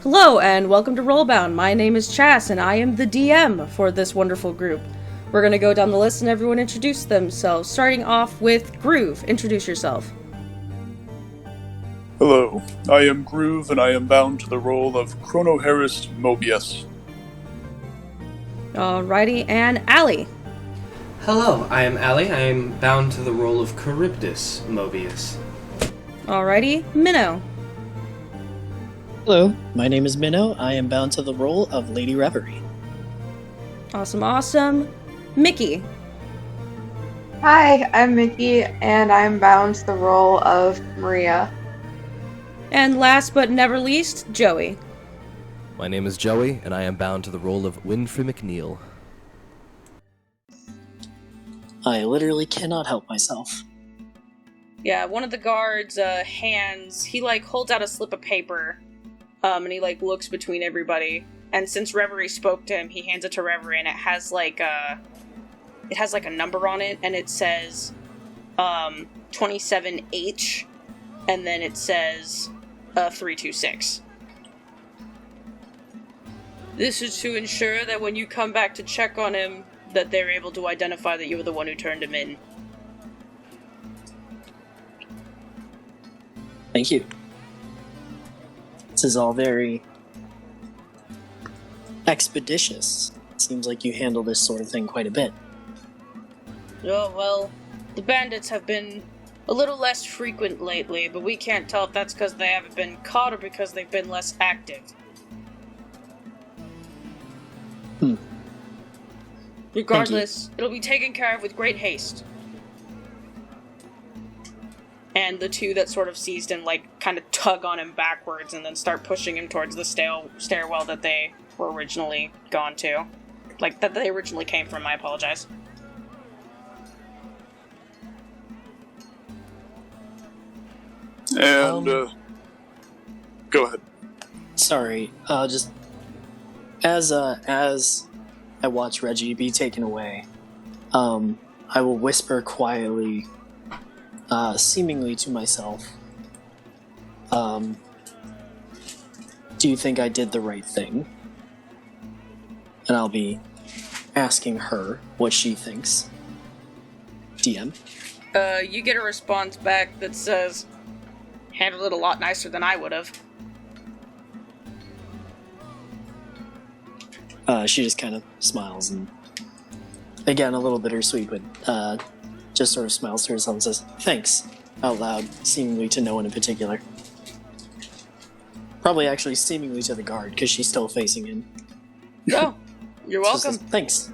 Hello, and welcome to RollBound. My name is Chas, and I am the DM for this wonderful group. We're going to go down the list and everyone introduce themselves, starting off with Groove. Introduce yourself. Hello, I am Groove, and I am bound to the role of Chronoharist Mobius. Alrighty, and Allie. Hello, I am Allie. I am bound to the role of Charybdis Mobius. Alrighty, Minnow. Hello, my name is Minnow. I am bound to the role of Lady Reverie. Awesome. Mickey. Hi, I'm Mickey, and I'm bound to the role of Maria. And last but never least, Joey. My name is Joey, and I am bound to the role of Winfrey McNeil. I literally cannot help myself. Yeah, one of the guards' hands, he holds out a slip of paper, and he looks between everybody. And since Reverie spoke to him, he hands it to Reverie, and it has a number on it, and it says 27H, and then it says 326. This is to ensure that when you come back to check on him, that they're able to identify that you were the one who turned him in. Thank you. This is all very expeditious. It seems like you handle this sort of thing quite a bit. Oh, well, the bandits have been a little less frequent lately, but we can't tell if that's because they haven't been caught or because they've been less active. Regardless, it'll be taken care of with great haste. And the two that sort of seized him, kind of tug on him backwards and then start pushing him towards the stairwell that they were originally gone to. That they originally came from, I apologize. And, go ahead. Sorry, just as I watch Reggie be taken away, I will whisper quietly, seemingly to myself, do you think I did the right thing? And I'll be asking her what she thinks. DM. You get a response back that says, handled it a lot nicer than I would have. She just kind of smiles and, again, a little bittersweet, but just sort of smiles to herself and says, thanks, out loud, seemingly to no one in particular. Probably actually seemingly to the guard, because she's still facing him. Oh, you're welcome. Says, thanks.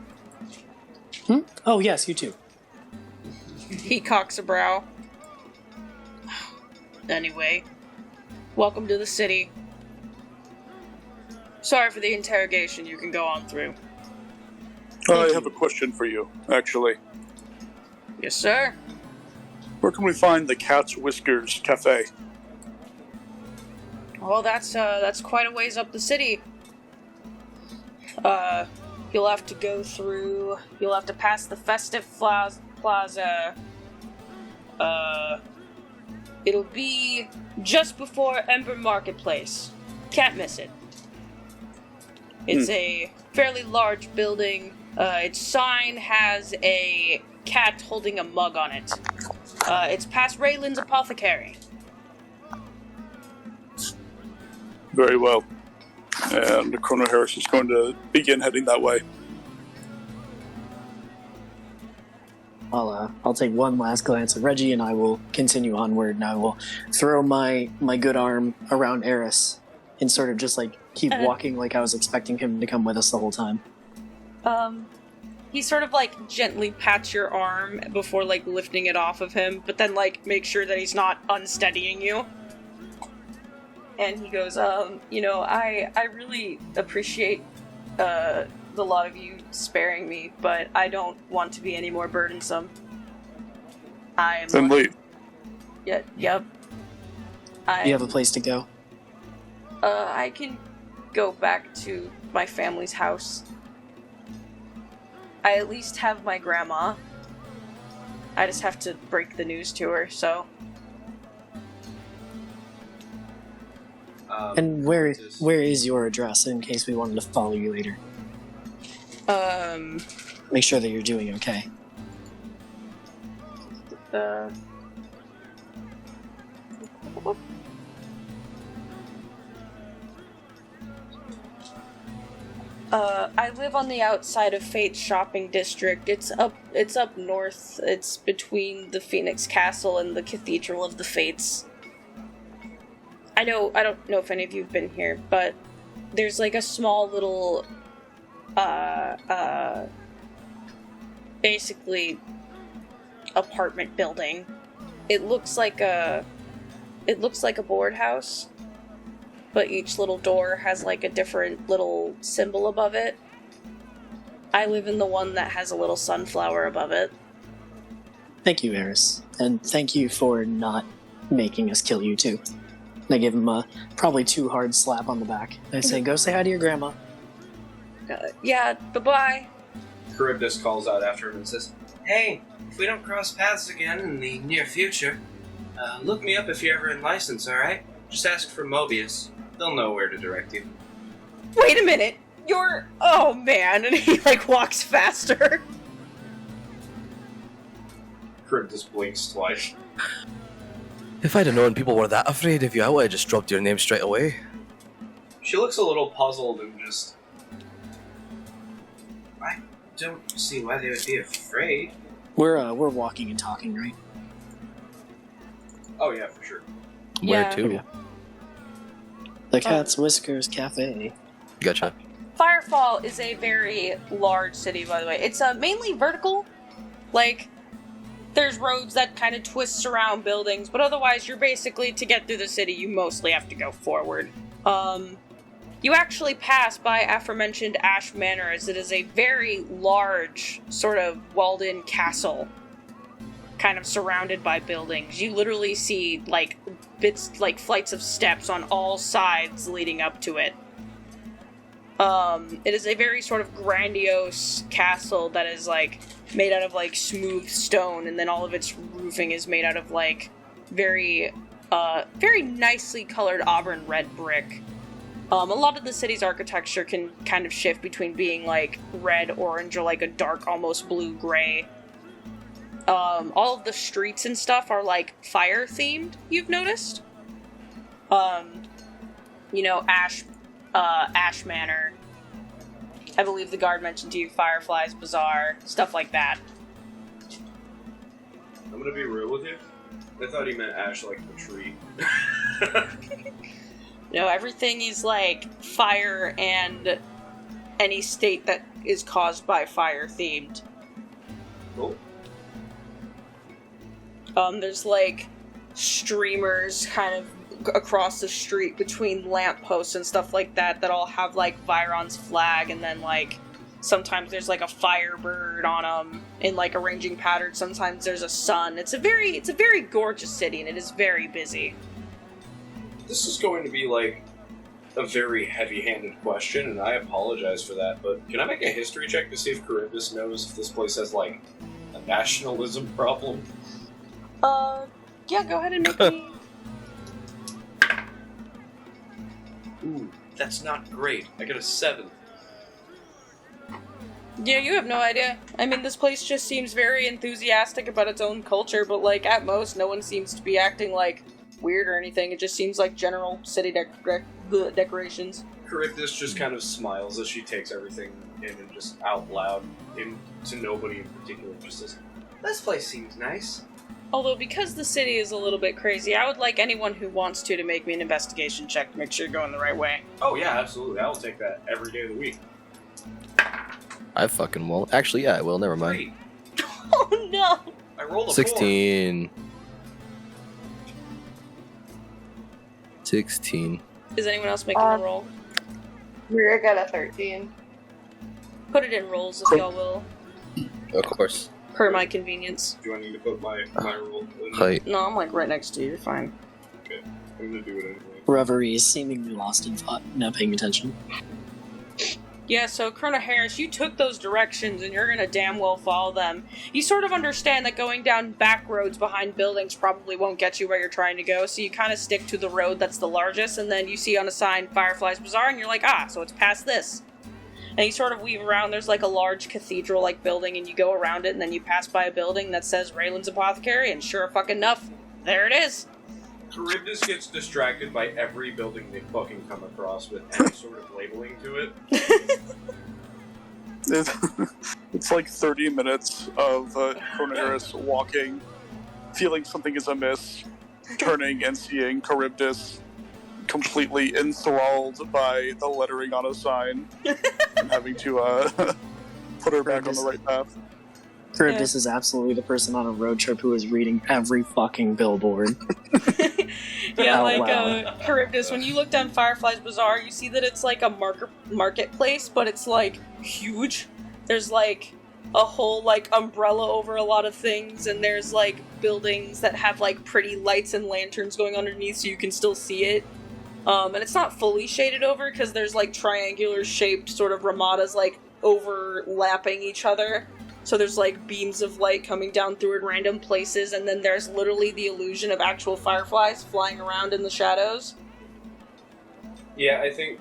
Oh, yes, you too. He cocks a brow. Anyway, welcome to the city. Sorry for the interrogation, you can go on through. I have a question for you, actually. Yes, sir? Where can we find the Cat's Whiskers Cafe? Well, that's quite a ways up the city. You'll have to go through, you'll have to pass the Festive Plaza. It'll be just before Ember Marketplace. Can't miss it. It's a fairly large building. Its sign has a cat holding a mug on it. It's past Raylan's Apothecary. Very well. And Chronoharist is going to begin heading that way. I'll take one last glance at Reggie, and I will continue onward, and I will throw my good arm around Eris and sort of just keep walking like I was expecting him to come with us the whole time. He sort of gently pats your arm before lifting it off of him, but then make sure that he's not unsteadying you. And he goes, I really appreciate the lot of you sparing me, but I don't want to be any more burdensome. Then leave. Yep. You have a place to go? I can go back to my family's house. I at least have my grandma. I just have to break the news to her, so... And where is your address in case we wanted to follow you later? Make sure that you're doing okay. I live on the outside of Fate's shopping district. It's up north. It's between the Phoenix Castle and the Cathedral of the Fates. I don't know if any of you have been here, but there's like a small little basically apartment building. It looks like a board house, but each little door has like a different little symbol above it. I live in the one that has a little sunflower above it. Thank you, Eris. And thank you for not making us kill you too. And I give him a probably too hard slap on the back. I say, go say hi to your grandma. Yeah, bye-bye. Charybdis calls out after him and says, "Hey, if we don't cross paths again in the near future, look me up if you're ever in license, alright? Just ask for Mobius. They'll know where to direct you." Wait a minute! Oh man, and he like walks faster. Charybdis blinks twice. If I'd have known people were that afraid of you, I would have just dropped your name straight away. She looks a little puzzled and just... I don't see why they would be afraid. We're walking and talking, right? Oh yeah, for sure. Where Yeah. to? Okay. The Cat's Whiskers Cafe. Gotcha. Firefall is a very large city, by the way. It's mainly vertical. Like, there's roads that kind of twist around buildings, but otherwise you're basically, to get through the city, you mostly have to go forward. You actually pass by aforementioned Ash Manor, as it is a very large, sort of walled-in castle, kind of surrounded by buildings. You literally see, like, flights of steps on all sides leading up to it. It is a very sort of grandiose castle that is, like, made out of, like, smooth stone, and then all of its roofing is made out of, like, very nicely colored auburn red brick. A lot of the city's architecture can kind of shift between being, like, red, orange, or, like, a dark, almost blue-gray. All of the streets and stuff are, like, fire-themed, you've noticed? Ash Manor. I believe the guard mentioned to you Firefly's Bazaar, stuff like that. I'm gonna be real with you. I thought he meant ash like the tree. No, everything is like fire and any state that is caused by fire themed. Cool. There's like streamers kind of across the street between lampposts and stuff like that all have like Viron's flag, and then like sometimes there's like a firebird on them in like arranging patterns. Sometimes there's a sun. It's a very gorgeous city, and it is very busy. This is going to be like a very heavy-handed question, and I apologize for that, but can I make a history check to see if Charybdis knows if this place has like a nationalism problem? Yeah, go ahead and make me. Ooh, that's not great. I got a 7. Yeah, you have no idea. I mean, this place just seems very enthusiastic about its own culture, but like at most, no one seems to be acting like weird or anything. It just seems like general city decorations. Charybdis just kind of smiles as she takes everything in and just out loud, to nobody in particular, just says, "This place seems nice." Although, because the city is a little bit crazy, I would like anyone who wants to make me an investigation check to make sure you're going the right way. Oh yeah, absolutely. I will take that every day of the week. I fucking won't. Actually, yeah, I will. Never mind. 3. Oh no! I rolled a 16. 16. Is anyone else making a roll? Rhea got a 13. Put it in rolls if y'all will. Of course. Per my convenience. 4. Do I need to put my roll in? Height. No, I'm like right next to you, you're fine. Okay, I'm gonna do it anyway. Reverie is seemingly lost in thought, not paying attention. Yeah, so Colonel Harris, you took those directions and you're gonna damn well follow them. You sort of understand that going down back roads behind buildings probably won't get you where you're trying to go, so you kind of stick to the road that's the largest, and then you see on a sign Firefly's Bazaar, and you're like, so it's past this. And you sort of weave around, there's like a large cathedral-like building, and you go around it, and then you pass by a building that says Raylan's Apothecary, and sure fucking enough, there it is. Charybdis gets distracted by every building they fucking come across with any sort of labeling to it. It's like 30 minutes of Colonel Harris walking, feeling something is amiss, turning and seeing Charybdis completely enthralled by the lettering on a sign, and having to put her back on the right path. Charybdis is absolutely the person on a road trip who is reading every fucking billboard. Yeah, Out like, loud. Charybdis, when you look down Firefly's Bazaar, you see that it's like a marketplace, but it's, like, huge. There's, like, a whole, like, umbrella over a lot of things, and there's, like, buildings that have, like, pretty lights and lanterns going underneath so you can still see it. And it's not fully shaded over, because there's, like, triangular-shaped sort of ramadas, like, overlapping each other. So there's, like, beams of light coming down through in random places, and then there's literally the illusion of actual fireflies flying around in the shadows. Yeah, I think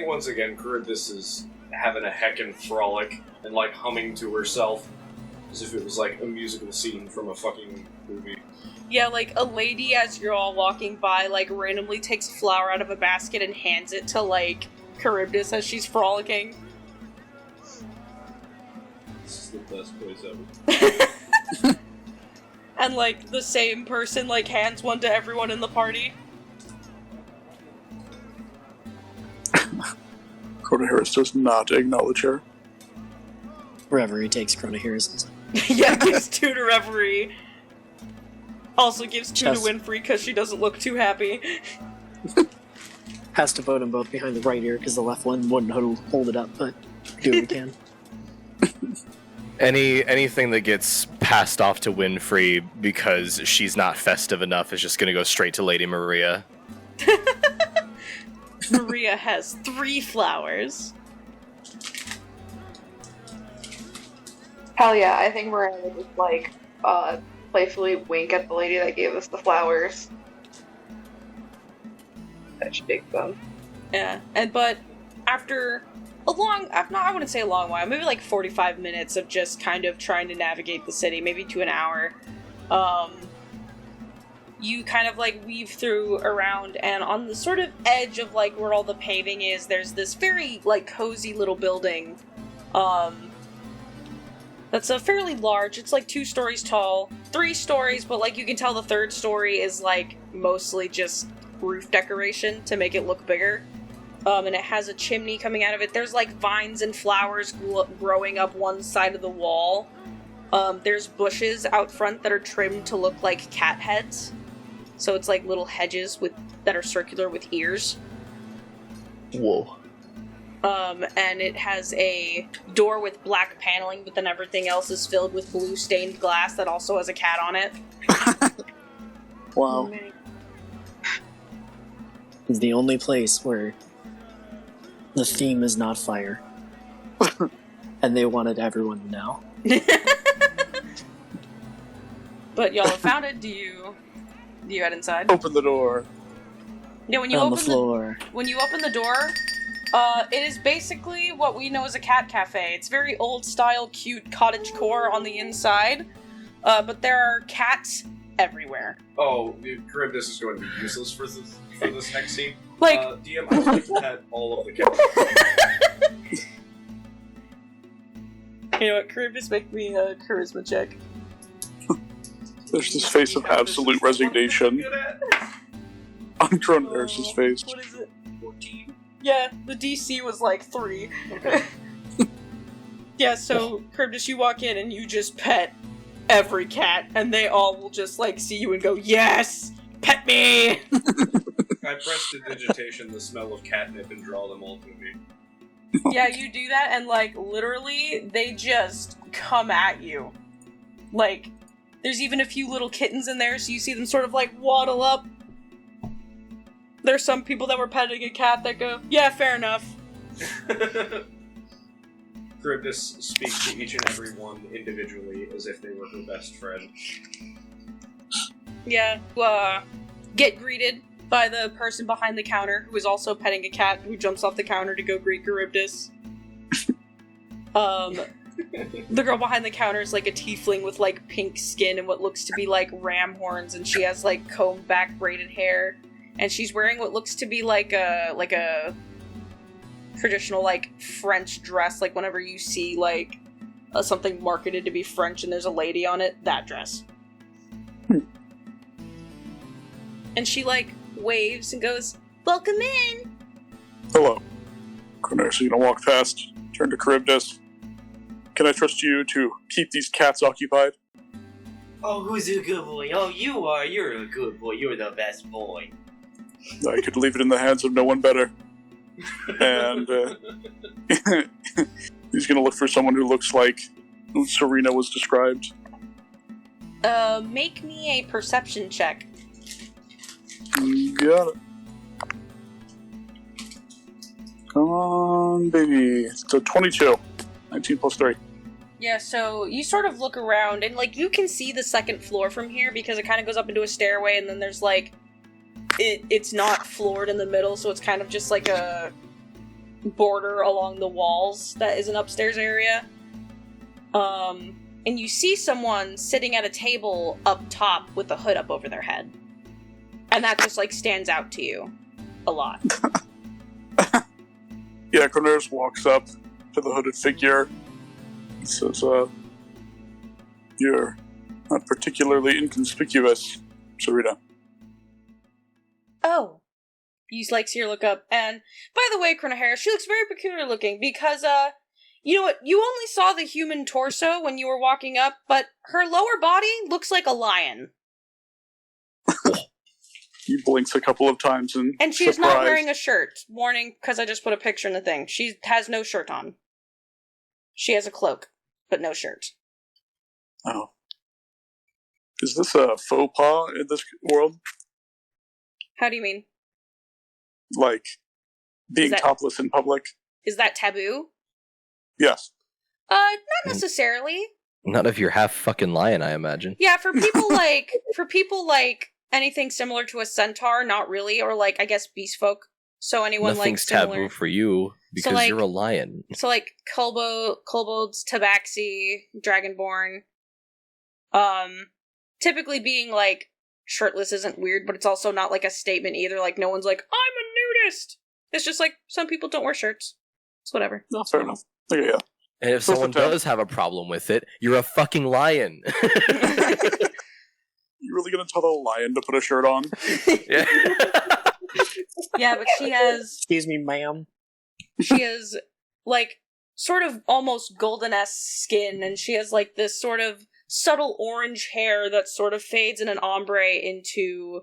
once again, Charybdis is having a heckin' frolic and, like, humming to herself as if it was, like, a musical scene from a fucking movie. Yeah, like, a lady, as you're all walking by, like, randomly takes a flower out of a basket and hands it to, like, Charybdis as she's frolicking. This is the best place ever. And, like, the same person, like, hands one to everyone in the party. Colonel Harris does not acknowledge her. Reverie takes Chrono Harris's. Yeah, gives 2 to Reverie. Also gives 2 Just- to Winfrey because she doesn't look too happy. Has to vote them both behind the right ear because the left one wouldn't hold it up, but do what we can. Anything that gets passed off to Winfrey because she's not festive enough is just going to go straight to Lady Maria. Maria has 3 flowers. Hell yeah, I think Miranda would just, like, playfully wink at the lady that gave us the flowers. That she takes them. Yeah, but after I wouldn't say a long while, maybe like 45 minutes of just kind of trying to navigate the city, maybe to an hour, you kind of like weave through around, and on the sort of edge of like where all the paving is, there's this very like cozy little building, that's a fairly large, it's like 2 stories tall, 3 stories, but like you can tell the 3rd story is like mostly just roof decoration to make it look bigger. And it has a chimney coming out of it. There's like vines and flowers growing up one side of the wall. There's bushes out front that are trimmed to look like cat heads. So it's like little hedges that are circular with ears. Whoa. And it has a door with black paneling, but then everything else is filled with blue stained glass that also has a cat on it. Wow. It's the only place where the theme is not fire. And they wanted everyone to know. But y'all have found it. Do you head inside? Open the door. Yeah, when you On open the floor. when you open the door, it is basically what we know as a cat cafe. It's very old-style, cute cottage core on the inside, but there are cats everywhere. Oh, Charybdis is going to be useless for this next scene. Like, DM, I would like to pet all of the cats. you know what? Charybdis, make me a charisma check. There's this face of absolute resignation on Colonel Harris's face. What is it? 14. Yeah, the DC was like 3. Okay. Yeah, so Charybdis, you walk in and you just pet every cat, and they all will just like see you and go, "Yes, pet me." I press digitation, the smell of catnip, and draw them all to me. Yeah, you do that, and like literally, they just come at you. Like, there's even a few little kittens in there, so you see them sort of like waddle up. There's some people that were petting a cat that go, "Yeah, fair enough." Charybdis speaks to each and every one individually as if they were her best friend. Yeah, get greeted by the person behind the counter who is also petting a cat who jumps off the counter to go greet Charybdis. The girl behind the counter is like a tiefling with like pink skin and what looks to be like ram horns, and she has like combed back braided hair, and she's wearing what looks to be like a traditional like French dress, like whenever you see like something marketed to be French and there's a lady on it, that dress. And she like waves and goes, "Welcome in." Hello. Chronoeris, you gonna walk past, turn to Charybdis. Can I trust you to keep these cats occupied? Oh, who's a good boy? Oh, you are. You're a good boy. You're the best boy. I could leave it in the hands of no one better. And he's gonna look for someone who looks like Saryna was described. Make me a perception check. Got it. Come on, baby. It's a 22. 19 plus 3. Yeah, so you sort of look around, and, like, you can see the second floor from here, because it kind of goes up into a stairway, and then there's, like, it's not floored in the middle, so it's kind of just, like, a border along the walls that is an upstairs area. And you see someone sitting at a table up top with a hood up over their head. And that just, like, stands out to you a lot. Yeah, Chronoeris walks up to the hooded figure. He says, "You're not particularly inconspicuous, Saryna." Oh. You, like, see her look up, and, by the way, Chronoeris, she looks very peculiar looking, because, you know what, you only saw the human torso when you were walking up, but her lower body looks like a lion. He blinks a couple of times And she's not wearing a shirt. Warning, because I just put a picture in the thing. She has no shirt on. She has a cloak, but no shirt. Oh. Is this a faux pas in this world? How do you mean? Like, being topless in public? Is that taboo? Yes. Not necessarily. Not if you're half fucking lion, I imagine. Yeah, for people like anything similar to a centaur, not really, or like I guess beast folk. So anyone Nothing's like similar. taboo for you because like- you're a lion. So like kobolds, tabaxi, dragonborn. Typically being like shirtless isn't weird, but it's also not like a statement either. Like no one's like, I'm a nudist. It's just like some people don't wear shirts. It's whatever. No, fair enough. Okay, yeah. And if someone does have a problem with it, you're a fucking lion. You really gonna tell the lion to put a shirt on? Yeah. Yeah, but she has Excuse me, ma'am. she has like sort of almost golden-esque skin, and she has like this sort of subtle orange hair that sort of fades in an ombre into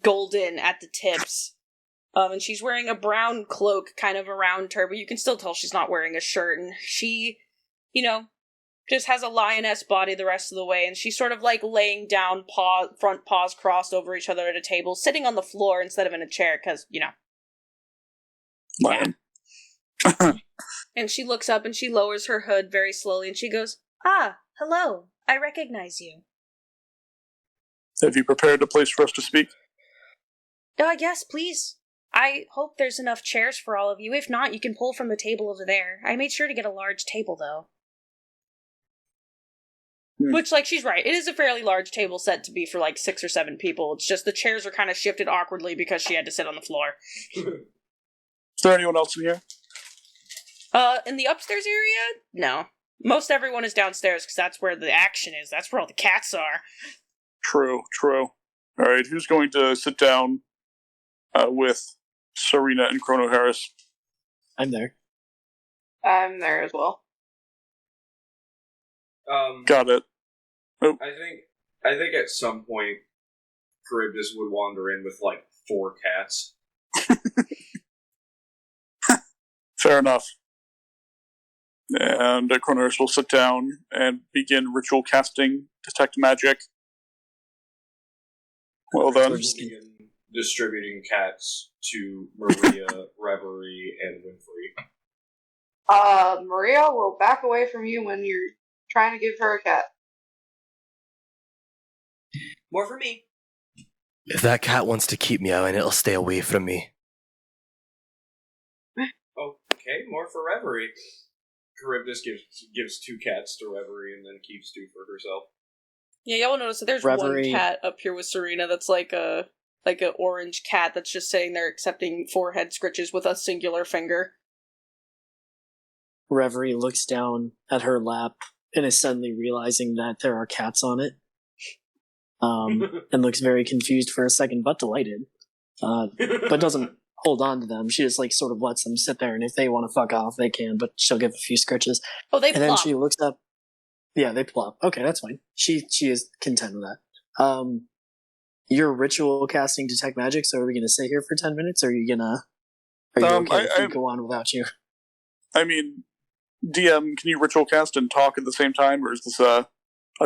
golden at the tips. And she's wearing a brown cloak kind of around her, but you can still tell she's not wearing a shirt, and she, you know, just has a lioness body the rest of the way, and she's sort of like laying down front paws crossed over each other at a table, sitting on the floor instead of in a chair, because, you know. Lion. And she looks up and she lowers her hood very slowly and she goes, "Ah, hello. I recognize you." Have you prepared a place for us to speak? Yes, please. I hope there's enough chairs for all of you. If not, you can pull from the table over there. I made sure to get a large table, though. Which, like, she's right. It is a fairly large table set to be for, like, 6 or 7 people. It's just the chairs are kind of shifted awkwardly because she had to sit on the floor. Is there anyone else in here? In the upstairs area? No. Most everyone is downstairs because that's where the action is. That's where all the cats are. True. Alright, who's going to sit down with Saryna and Chronoeris? I'm there. I'm there as well. Got it. Oh. I think at some point Charybdis would wander in with like 4 cats. Fair enough. And Chronoeris will sit down and begin ritual casting Detect Magic. Well then. distributing cats to Maria, Reverie, and Winfrey. Maria will back away from you when you're trying to give her a cat. More for me. If that cat wants to keep meowing, it'll stay away from me. Okay, more for Reverie. Charybdis gives 2 cats to Reverie and then keeps 2 for herself. Yeah, y'all notice that there's Reverie. one cat up here with Saryna that's like a orange cat that's just sitting there accepting forehead scritches with a singular finger. Reverie looks down at her lap and is suddenly realizing that there are cats on it. And looks very confused for a second, but delighted. But doesn't hold on to them. She just like sort of lets them sit there, and if they want to fuck off, they can, but she'll give a few scritches. Oh, they And plop. then she looks up. Yeah, they plop. Okay, that's fine. She is content with that. You're ritual casting detect magic, so are we gonna sit here for 10 minutes, or are you okay if we go on without you? I mean, DM, can you ritual cast and talk at the same time, or is this a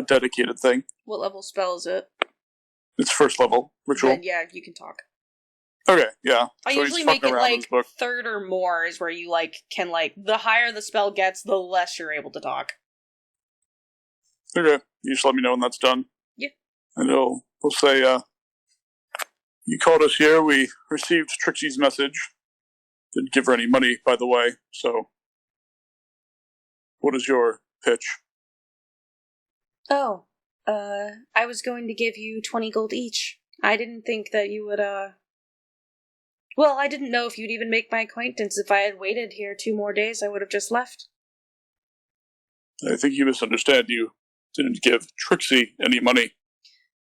dedicated thing? What level spell is it? It's first level ritual. Then, yeah, you can talk. Okay, yeah. I So usually he's make fucking it around with like his book. third or more is where you can the higher the spell gets, the less you're able to talk. Okay, you just let me know when that's done. Yeah. And we'll say, you called us here, we received Trixie's message. Didn't give her any money, by the way, so what is your pitch? Oh, I was going to give you 20 gold each. I didn't think that you would, well, I didn't know if you'd even make my acquaintance. If I had waited here 2 more days, I would have just left. I think you misunderstand. You didn't give Trixie any money.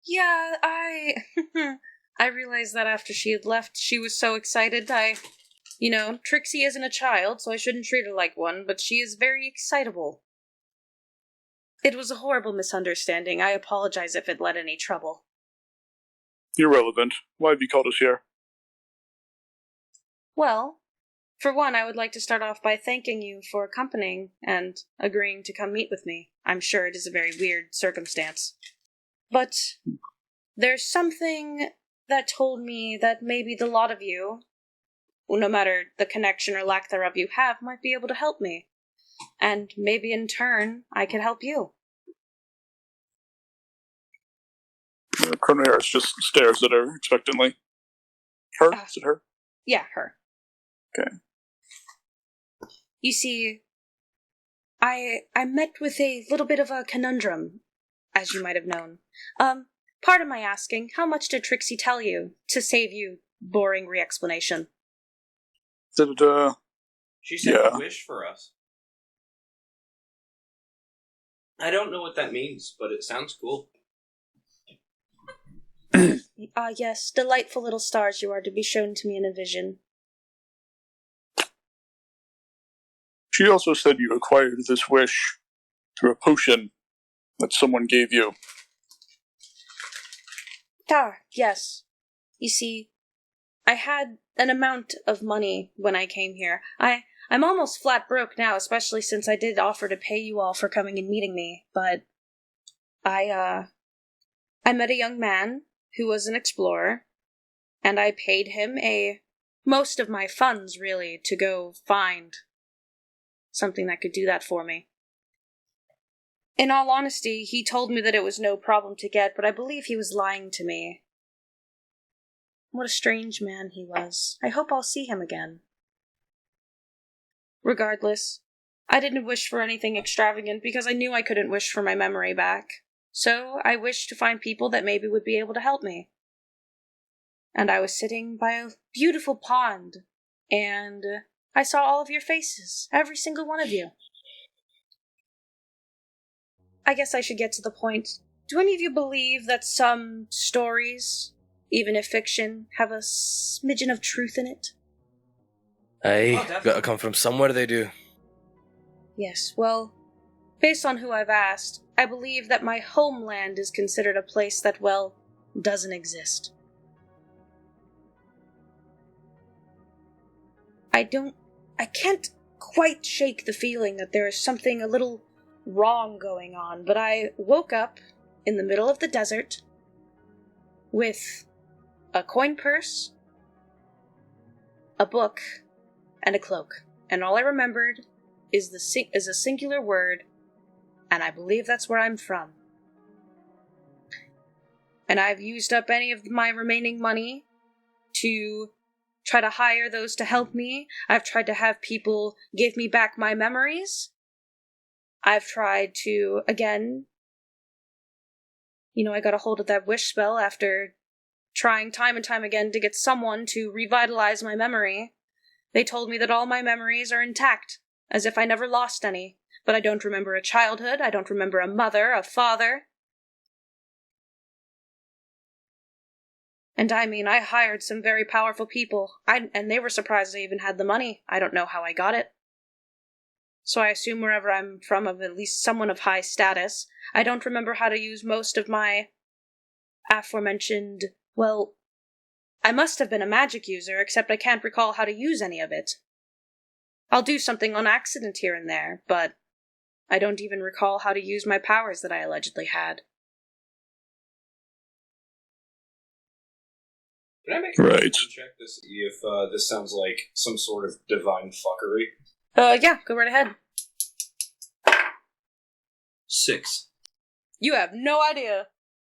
Yeah, I realized that after she had left, she was so excited. Trixie isn't a child, so I shouldn't treat her like one, but she is very excitable. It was a horrible misunderstanding. I apologize if it led any trouble. Irrelevant. Why have you called us here? Well, for one, I would like to start off by thanking you for accompanying and agreeing to come meet with me. I'm sure it is a very weird circumstance. But there's something that told me that maybe the lot of you, no matter the connection or lack thereof you have, might be able to help me. And maybe in turn, I could help you. Colonel Harris just stares at her expectantly. Her? Is it her? Yeah, her. Okay. You see, I met with a little bit of a conundrum, as you might have known. Pardon my asking, how much did Trixie tell you, to save you boring re-explanation? She said Yeah. a wish for us. I don't know what that means, but it sounds cool. Yes, delightful little stars you are to be shown to me in a vision. She also said you acquired this wish through a potion that someone gave you. Yes. You see, I had an amount of money when I came here. I'm almost flat broke now, especially since I did offer to pay you all for coming and meeting me, but I met a young man who was an explorer, and I paid him most of my funds, really, to go find something that could do that for me. In all honesty, he told me that it was no problem to get, but I believe he was lying to me. What a strange man he was. I hope I'll see him again. Regardless, I didn't wish for anything extravagant because I knew I couldn't wish for my memory back. So I wished to find people that maybe would be able to help me. And I was sitting by a beautiful pond, and I saw all of your faces, every single one of you. I guess I should get to the point. Do any of you believe that some stories, even if fiction, have a smidgen of truth in it? Aye, definitely. gotta come from somewhere, they do. Yes, well, based on who I've asked, I believe that my homeland is considered a place that, well, doesn't exist. I can't quite shake the feeling that there is something a little wrong going on, but I woke up in the middle of the desert with a coin purse, a book, and a cloak. And all I remembered is a singular word, and I believe that's where I'm from. And I've used up any of my remaining money to try to hire those to help me. I've tried to have people give me back my memories. I've tried to, again, I got a hold of that wish spell after trying time and time again to get someone to revitalize my memory. They told me that all my memories are intact, as if I never lost any, but I don't remember a childhood, I don't remember a mother, a father. And I hired some very powerful people, and they were surprised I even had the money. I don't know how I got it. So I assume wherever I'm from, of at least someone of high status. I don't remember how to use most of my aforementioned, well, I must have been a magic user, except I can't recall how to use any of it. I'll do something on accident here and there, but I don't even recall how to use my powers that I allegedly had. Can I make a Right. check to see if this sounds like some sort of divine fuckery? Yeah, go right ahead. 6. You have no idea.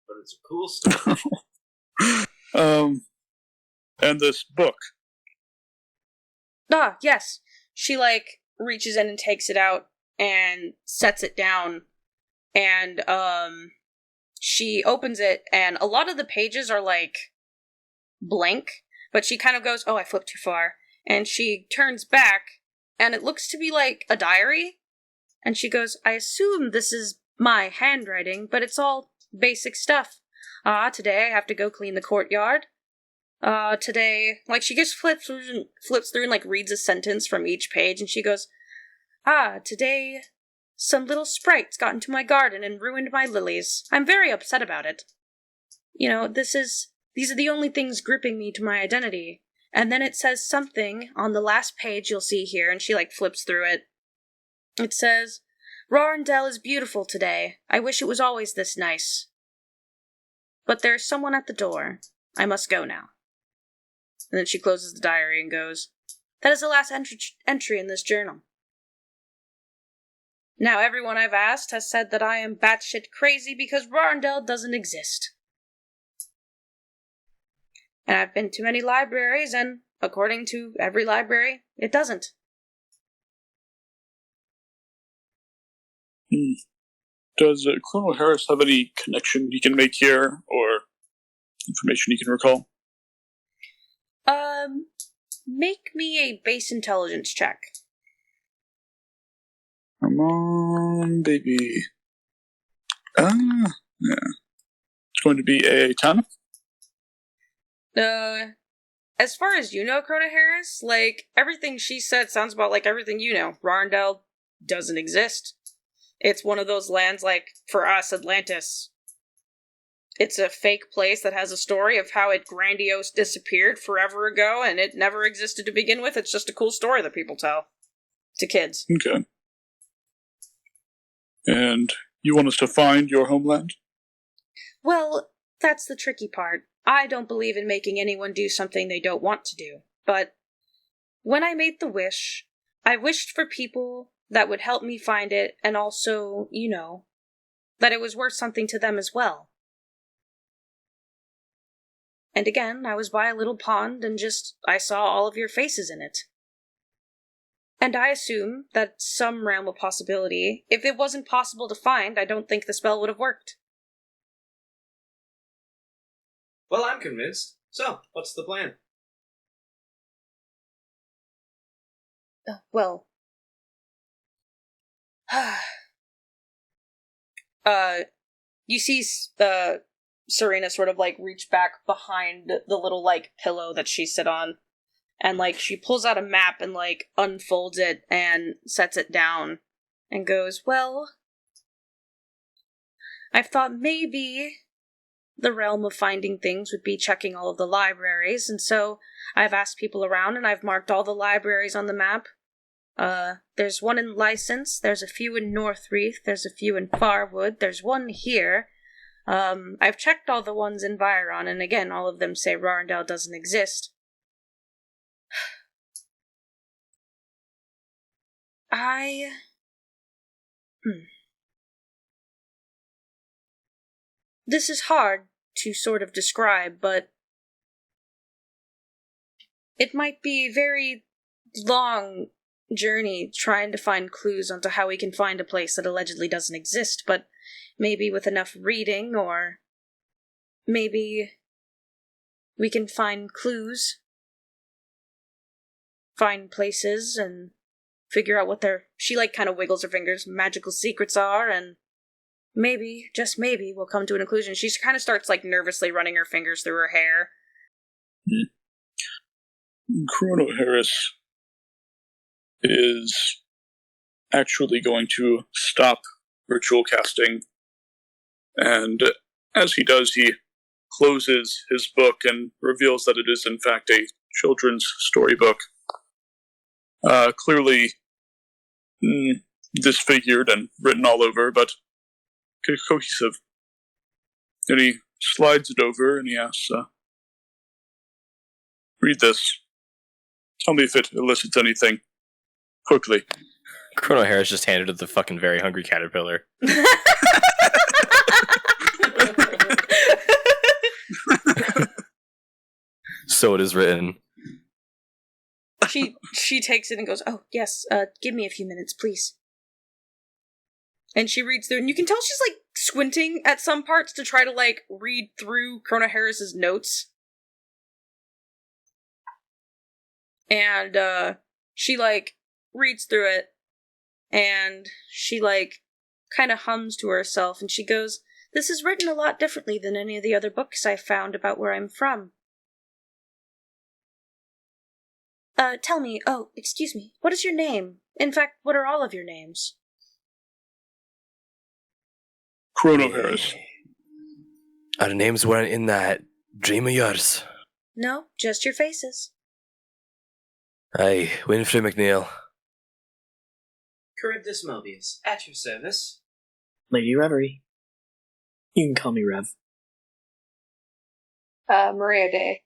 But it's a cool story. And this book. Ah, yes. She, reaches in and takes it out and sets it down. And, she opens it, and a lot of the pages are, blank. But she kind of goes, oh, I flipped too far. And she turns back, and it looks to be a diary. And she goes, I assume this is my handwriting, but it's all basic stuff. Today I have to go clean the courtyard. Today, she just flips through and reads a sentence from each page, and she goes, today some little sprites got into my garden and ruined my lilies. I'm very upset about it. These are the only things gripping me to my identity. And then it says something on the last page you'll see here, and she flips through it. It says, Raryndel is beautiful today. I wish it was always this nice. But there's someone at the door. I must go now. And then she closes the diary and goes, that is the last entry in this journal. Now everyone I've asked has said that I am batshit crazy because Raryndel doesn't exist. And I've been to many libraries, and according to every library, it doesn't. Does Colonel Harris have any connection he can make here, or information he can recall? Make me a base intelligence check. Come on, baby. Yeah. It's going to be a 10. As far as you know, Crona Harris, everything she said sounds about like everything you know. Raryndel doesn't exist. It's one of those lands for us, Atlantis. It's a fake place that has a story of how it grandiose disappeared forever ago, and it never existed to begin with. It's just a cool story that people tell to kids. Okay. And you want us to find your homeland? Well, that's the tricky part. I don't believe in making anyone do something they don't want to do. But when I made the wish, I wished for people that would help me find it, and also, that it was worth something to them as well. And again, I was by a little pond, and I saw all of your faces in it. And I assume that some realm of possibility, if it wasn't possible to find, I don't think the spell would have worked. Well, I'm convinced. So, what's the plan? You see, Saryna sort of reach back behind the little pillow that she sit on, and she pulls out a map and unfolds it and sets it down and goes, well, I've thought maybe the realm of finding things would be checking all of the libraries, and so I've asked people around and I've marked all the libraries on the map. There's one in License, there's a few in Northreath, there's a few in Farwood, there's one here. I've checked all the ones in Viron, and again, all of them say Raryndel doesn't exist. This is hard to sort of describe, but it might be a very long journey trying to find clues onto how we can find a place that allegedly doesn't exist, but maybe with enough reading, or maybe we can find clues, find places, and figure out what their, she kind of wiggles her fingers, magical secrets are, and maybe, just maybe, we'll come to an conclusion. She kind of starts nervously running her fingers through her hair. Chrono Harris is actually going to stop ritual casting, and as he does, he closes his book and reveals that it is in fact a children's storybook. Clearly disfigured and written all over, but cohesive. And he slides it over and he asks, read this. Tell me if it elicits anything. Quickly. Chrono Harris just handed it the fucking very hungry caterpillar. So it is written. She takes it and goes, oh, yes, give me a few minutes, please. And she reads through, and you can tell she's, squinting at some parts to try to, read through Chrono Harris's notes. And, she, reads through it, and she, kind of hums to herself, and she goes, this is written a lot differently than any of the other books I've found about where I'm from. Tell me, excuse me, what is your name? In fact, what are all of your names? Chrono Harris. Our names weren't in that dream of yours. No, just your faces. Aye, Winfrey McNeil. Charybdis Mobius, at your service. Lady Reverie. You can call me Rev. Maria Day.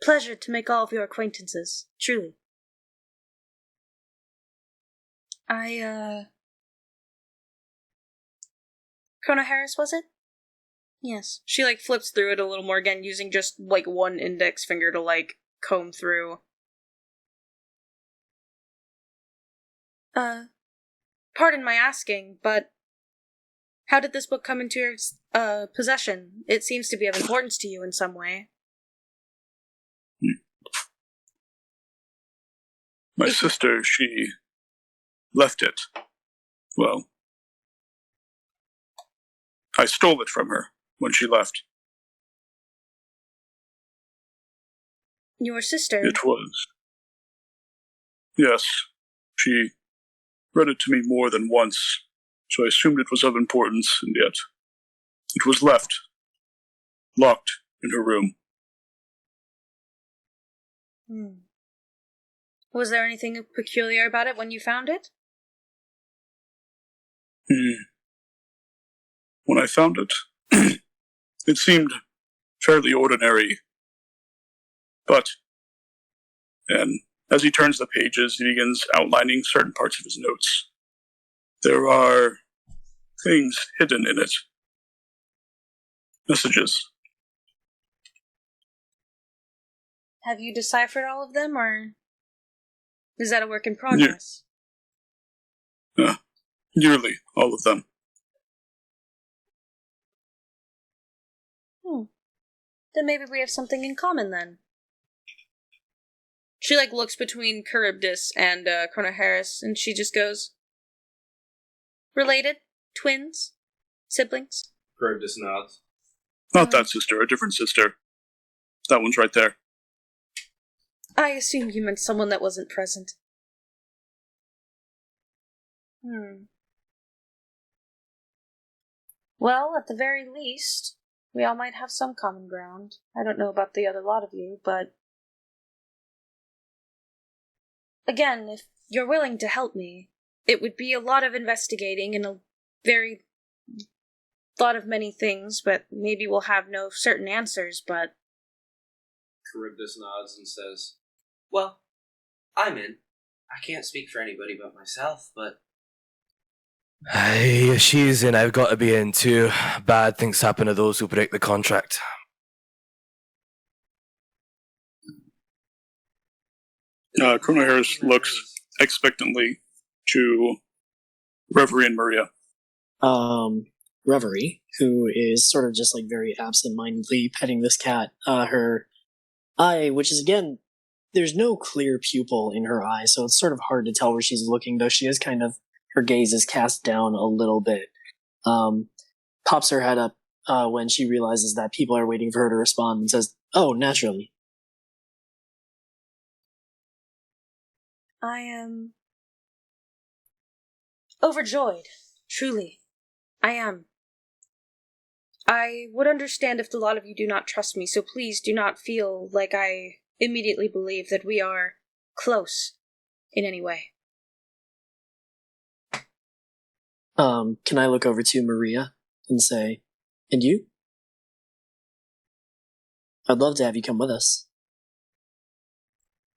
Pleasure to make all of your acquaintances, truly. Chrono Harris, was it? Yes. She, flips through it a little more again, using just, one index finger to, comb through. Pardon my asking, but how did this book come into your, possession? It seems to be of importance to you in some way. My sister, she left it. Well, I stole it from her when she left. Your sister? It was. Yes. She read it to me more than once, so I assumed it was of importance, and yet it was left, locked in her room. Was there anything peculiar about it when you found it? When I found it, it seemed fairly ordinary. But, and as he turns the pages, he begins outlining certain parts of his notes. There are things hidden in it. Messages. Have you deciphered all of them, or is that a work in progress? Nearly all of them. Then maybe we have something in common, then. She, looks between Charybdis and, Chrono Harris, and she just goes, related? Twins? Siblings? Charybdis nods. Not that sister, a different sister. That one's right there. I assumed you meant someone that wasn't present. Well, at the very least, we all might have some common ground. I don't know about the other lot of you, but... Again, if you're willing to help me, it would be a lot of investigating and a very thought of many things, but maybe we'll have no certain answers, but... Charybdis nods and says, Well, I'm in. I can't speak for anybody but myself, but Aye, she's in. I've got to be in too. Bad things happen to those who break the contract. Colonel Harris looks expectantly to Reverie and Maria. Reverie, who is sort of just like very absent-mindedly petting this cat, her eye, which is again, there's no clear pupil in her eye, so it's sort of hard to tell where she's looking, though she is kind of, her gaze is cast down a little bit. Pops her head up when she realizes that people are waiting for her to respond and says, "Oh, naturally." I am overjoyed, truly. I am. I would understand if a lot of you do not trust me, so please do not feel like I immediately believe that we are close in any way. Can I look over to Maria and say, "And you? I'd love to have you come with us."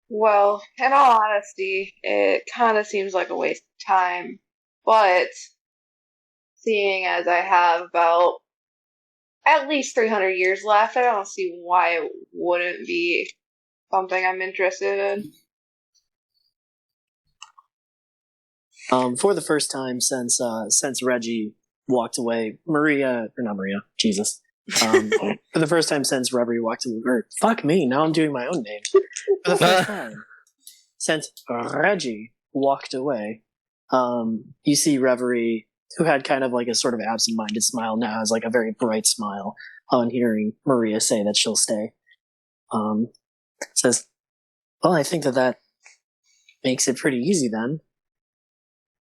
Well, in all honesty, it kind of seems like a waste of time. But, seeing as I have about at least 300 years left, I don't see why it wouldn't be something I'm interested in. For the first time since Reggie walked away, for the first time since Reverie walked away, or fuck me, now I'm doing my own name. For the first time since Reggie walked away, you see Reverie, who had kind of like a sort of absent-minded smile, now has like a very bright smile on hearing Maria say that she'll stay. Says, "Well, I think that makes it pretty easy then.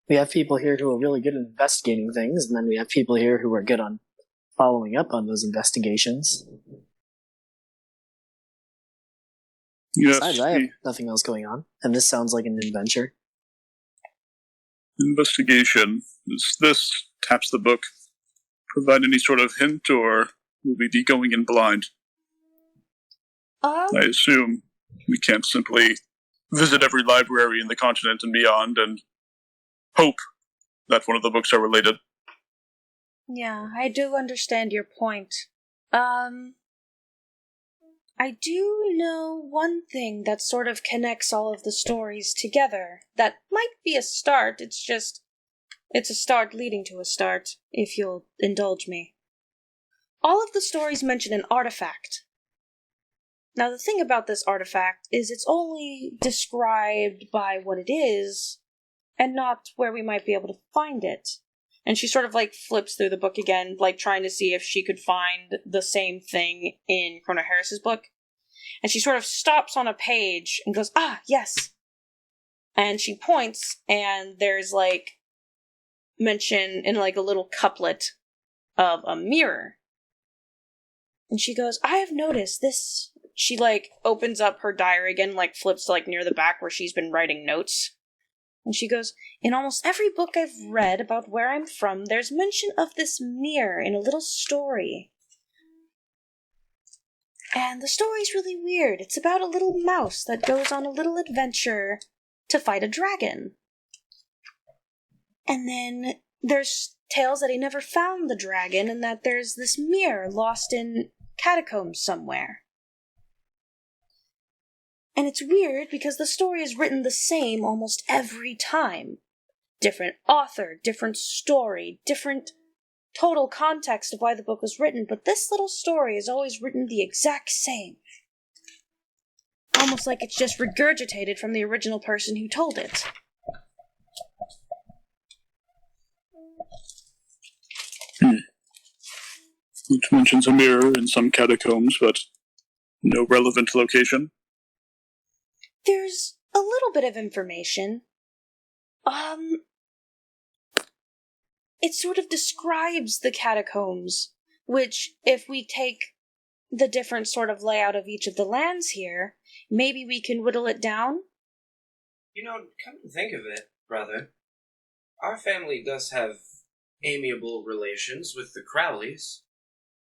We have people here who are really good at investigating things, and then we have people here who are good on following up on those investigations. Yes, Besides, I have nothing else going on, and this sounds like an adventure." Investigation. Does this taps the book provide any sort of hint, or will we be going in blind? I assume we can't simply visit every library in the continent and beyond and hope that one of the books are related. Yeah, I do understand your point. I do know one thing that sort of connects all of the stories together. That might be a start, it's a start leading to a start, if you'll indulge me. All of the stories mention an artifact. Now, the thing about this artifact is it's only described by what it is, and not where we might be able to find it. And she sort of, like, flips through the book again, like, trying to see if she could find the same thing in Colonel Harris's book. And she sort of stops on a page and goes, "Ah, yes!" And she points, and there's, like, mention in, like, a little couplet of a mirror. And she goes, "I have noticed this." She, like, opens up her diary again, like, flips to, like, near the back where she's been writing notes. And she goes, "In almost every book I've read about where I'm from, there's mention of this mirror in a little story. And the story's really weird. It's about a little mouse that goes on a little adventure to fight a dragon. And then there's tales that he never found the dragon, and that there's this mirror lost in catacombs somewhere. And it's weird because the story is written the same almost every time. Different author, different story, different total context of why the book was written, but this little story is always written the exact same. Almost like it's just regurgitated from the original person who told it." It mentions a mirror in some catacombs, but no relevant location. There's a little bit of information. It sort of describes the catacombs, which, if we take the different sort of layout of each of the lands here, maybe we can whittle it down? You know, come to think of it, brother, our family does have amiable relations with the Crowleys.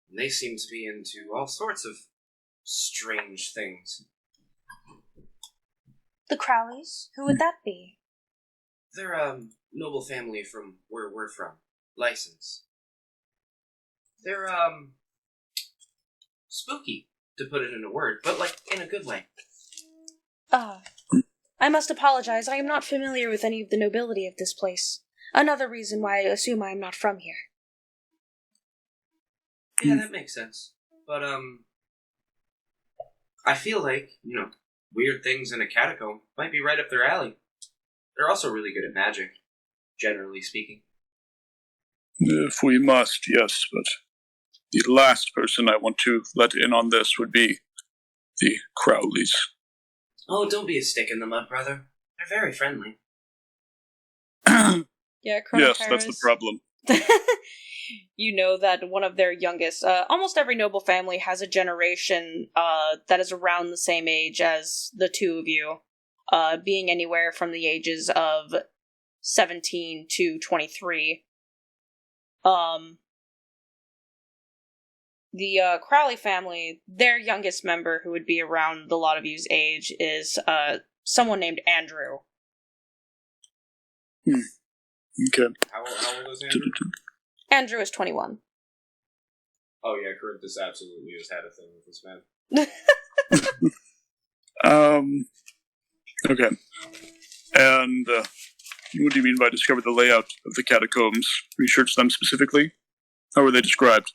And they seem to be into all sorts of strange things. The Crowleys? Who would that be? They're a noble family from where we're from. License. They're, spooky, to put it in a word, but, like, in a good way. I must apologize. I am not familiar with any of the nobility of this place. Another reason why I assume I am not from here. Yeah, that makes sense. But, I feel like, weird things in a catacomb might be right up their alley. They're also really good at magic, generally speaking. If we must, yes, but the last person I want to let in on this would be the Crowleys. Oh, don't be a stick in the mud, brother. They're very friendly. Yeah, Yes, that's the problem. You know that one of their youngest, almost every noble family has a generation that is around the same age as the two of you, being anywhere from the ages of 17 to 23. The Crowley family, their youngest member, who would be around a lot of you's age, is someone named Andrew. Okay. How old is Andrew? Andrew is 21. Oh yeah, Charybdis absolutely has had a thing with this man. Okay. And what do you mean by discover the layout of the catacombs? Research them specifically? How were they described?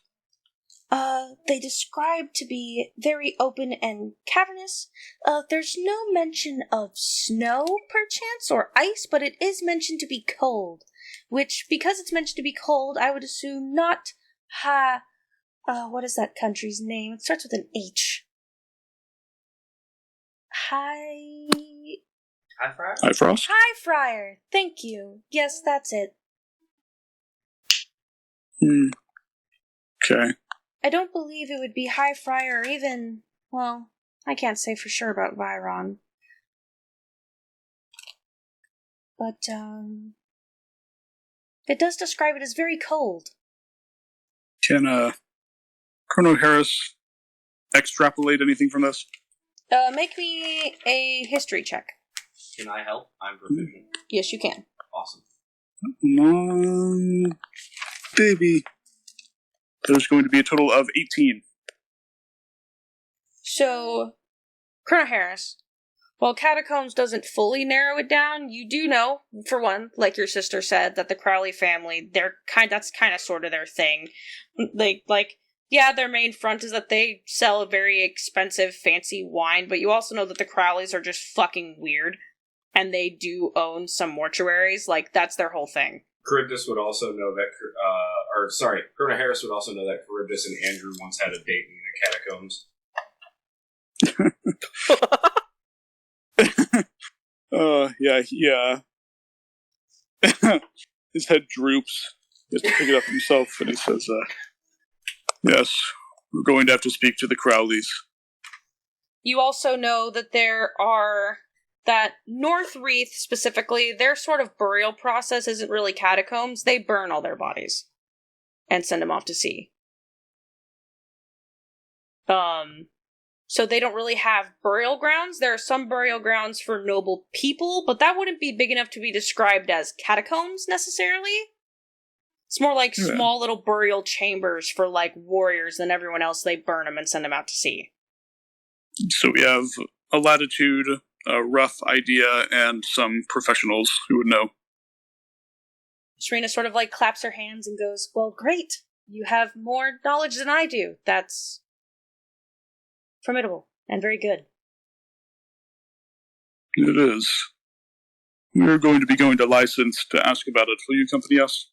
They describe to be very open and cavernous. There's no mention of snow, perchance, or ice, but it is mentioned to be cold. Which, because it's mentioned to be cold, I would assume not what is that country's name? It starts with an H. High Friar? High Frost? High Friar! Thank you. Yes, that's it. Okay. I don't believe it would be High Friar or even, well, I can't say for sure about Viron. But, it does describe it as very cold. Can, Colonel Harris extrapolate anything from this? Make me a history check. Can I help? I'm proficient. Yes, you can. Awesome. Baby. There's going to be a total of 18. So, Colonel Harris, while Catacombs doesn't fully narrow it down, you do know, for one, like your sister said, that the Crowley family, that's kind of sort of their thing. Yeah, their main front is that they sell a very expensive, fancy wine, but you also know that the Crowleys are just fucking weird, and they do own some mortuaries, that's their whole thing. Charybdis would also know that, Colonel Harris would also know that Charybdis and Andrew once had a date in the catacombs. Yeah. His head droops. He has to pick it up himself, and he says, yes, we're going to have to speak to the Crowleys. You also know that that North Wreath specifically, their sort of burial process isn't really catacombs. They burn all their bodies and send them off to sea. So they don't really have burial grounds. There are some burial grounds for noble people, but that wouldn't be big enough to be described as catacombs necessarily. It's more like small little burial chambers for warriors, and everyone else they burn them and send them out to sea. So we have a latitude, a rough idea, and some professionals who would know. Saryna sort of claps her hands and goes, well, great. You have more knowledge than I do. That's formidable and very good. It is. We're going to be going to license to ask about it. Will you accompany us?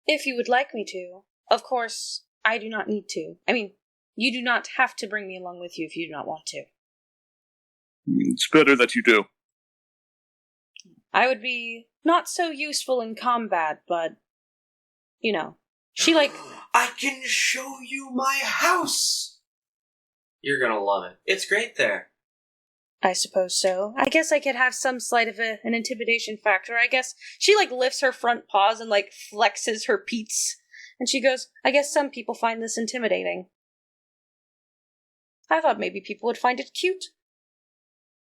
If you would like me to. Of course, I do not need to. I mean, you do not have to bring me along with you if you do not want to. It's better that you do. I would be not so useful in combat, but, she I can show you my house! You're gonna love it. It's great there. I suppose so. I guess I could have some slight of an intimidation factor. I guess she, like, lifts her front paws and, like, flexes her peats. And she goes, I guess some people find this intimidating. I thought maybe people would find it cute.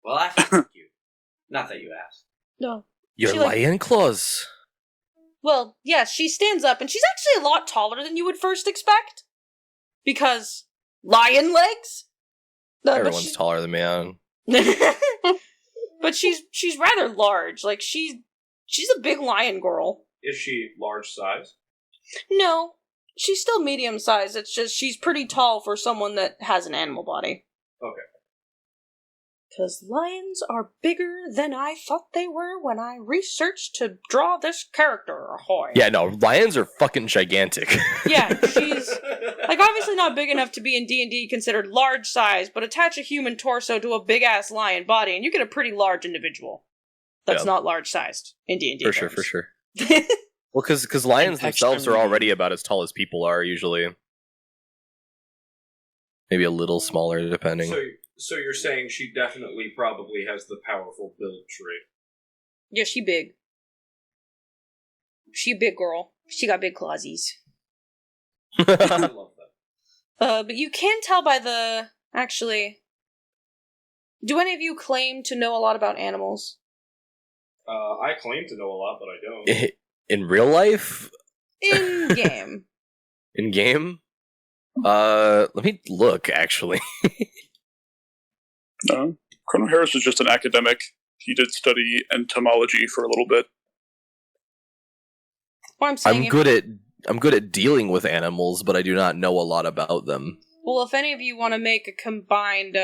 Well, I find it cute. Not that you asked. No. Your She, like- lion claws. Well, yes, she stands up, and she's actually a lot taller than you would first expect. Because lion legs? No, Everyone's taller than me. But she's rather large. Like, she's a big lion girl. Is she large size? No, she's still medium sized. It's just she's pretty tall for someone that has an animal body. Okay. Because lions are bigger than I thought they were when I researched to draw this character. Ahoy. Yeah, no, lions are fucking gigantic. Yeah, she's like obviously not big enough to be in D&D considered large size, but attach a human torso to a big ass lion body, and you get a pretty large individual. That's not large sized in D&D. For sure. Well, because lions themselves are already about as tall as people are usually. Maybe a little smaller, depending. So you're saying she definitely probably has the powerful build trait. Yeah, she big. She a big girl. She got big clawsies. I love that. But you can tell by the... Actually... Do any of you claim to know a lot about animals? I claim to know a lot, but I don't. In real life? In-game. In-game? Let me look, actually. No. Colonel Harris is just an academic. He did study entomology for a little bit. Well, I'm saying I'm good at dealing with animals, but I do not know a lot about them. Well, if any of you want to make a combined,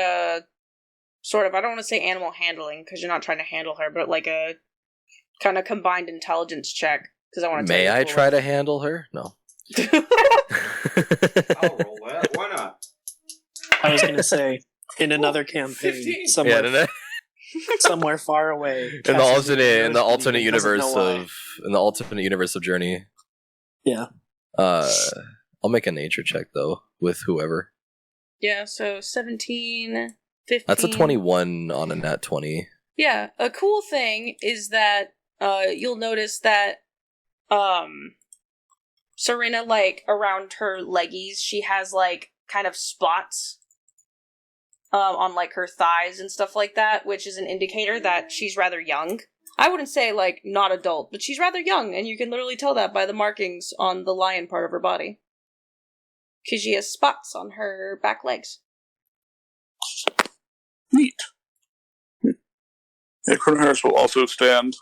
sort of, I don't want to say animal handling, because you're not trying to handle her, but like a kind of combined intelligence check, because I want to May I try to handle her? No. I'll roll that. Why not? I was going to say, in another campaign, 15. somewhere far away. in the alternate universe of Journey. Yeah. I'll make a nature check though with whoever. Yeah, so 17, 15. That's a 21 on a nat 20. Yeah, a cool thing is that you'll notice that Saryna, like, around her leggies, she has, like, kind of spots on, like, her thighs and stuff like that, which is an indicator that she's rather young. I wouldn't say, like, not adult, but she's rather young, and you can literally tell that by the markings on the lion part of her body. Because she has spots on her back legs. Neat. Yeah, Colonel Harris will also stand,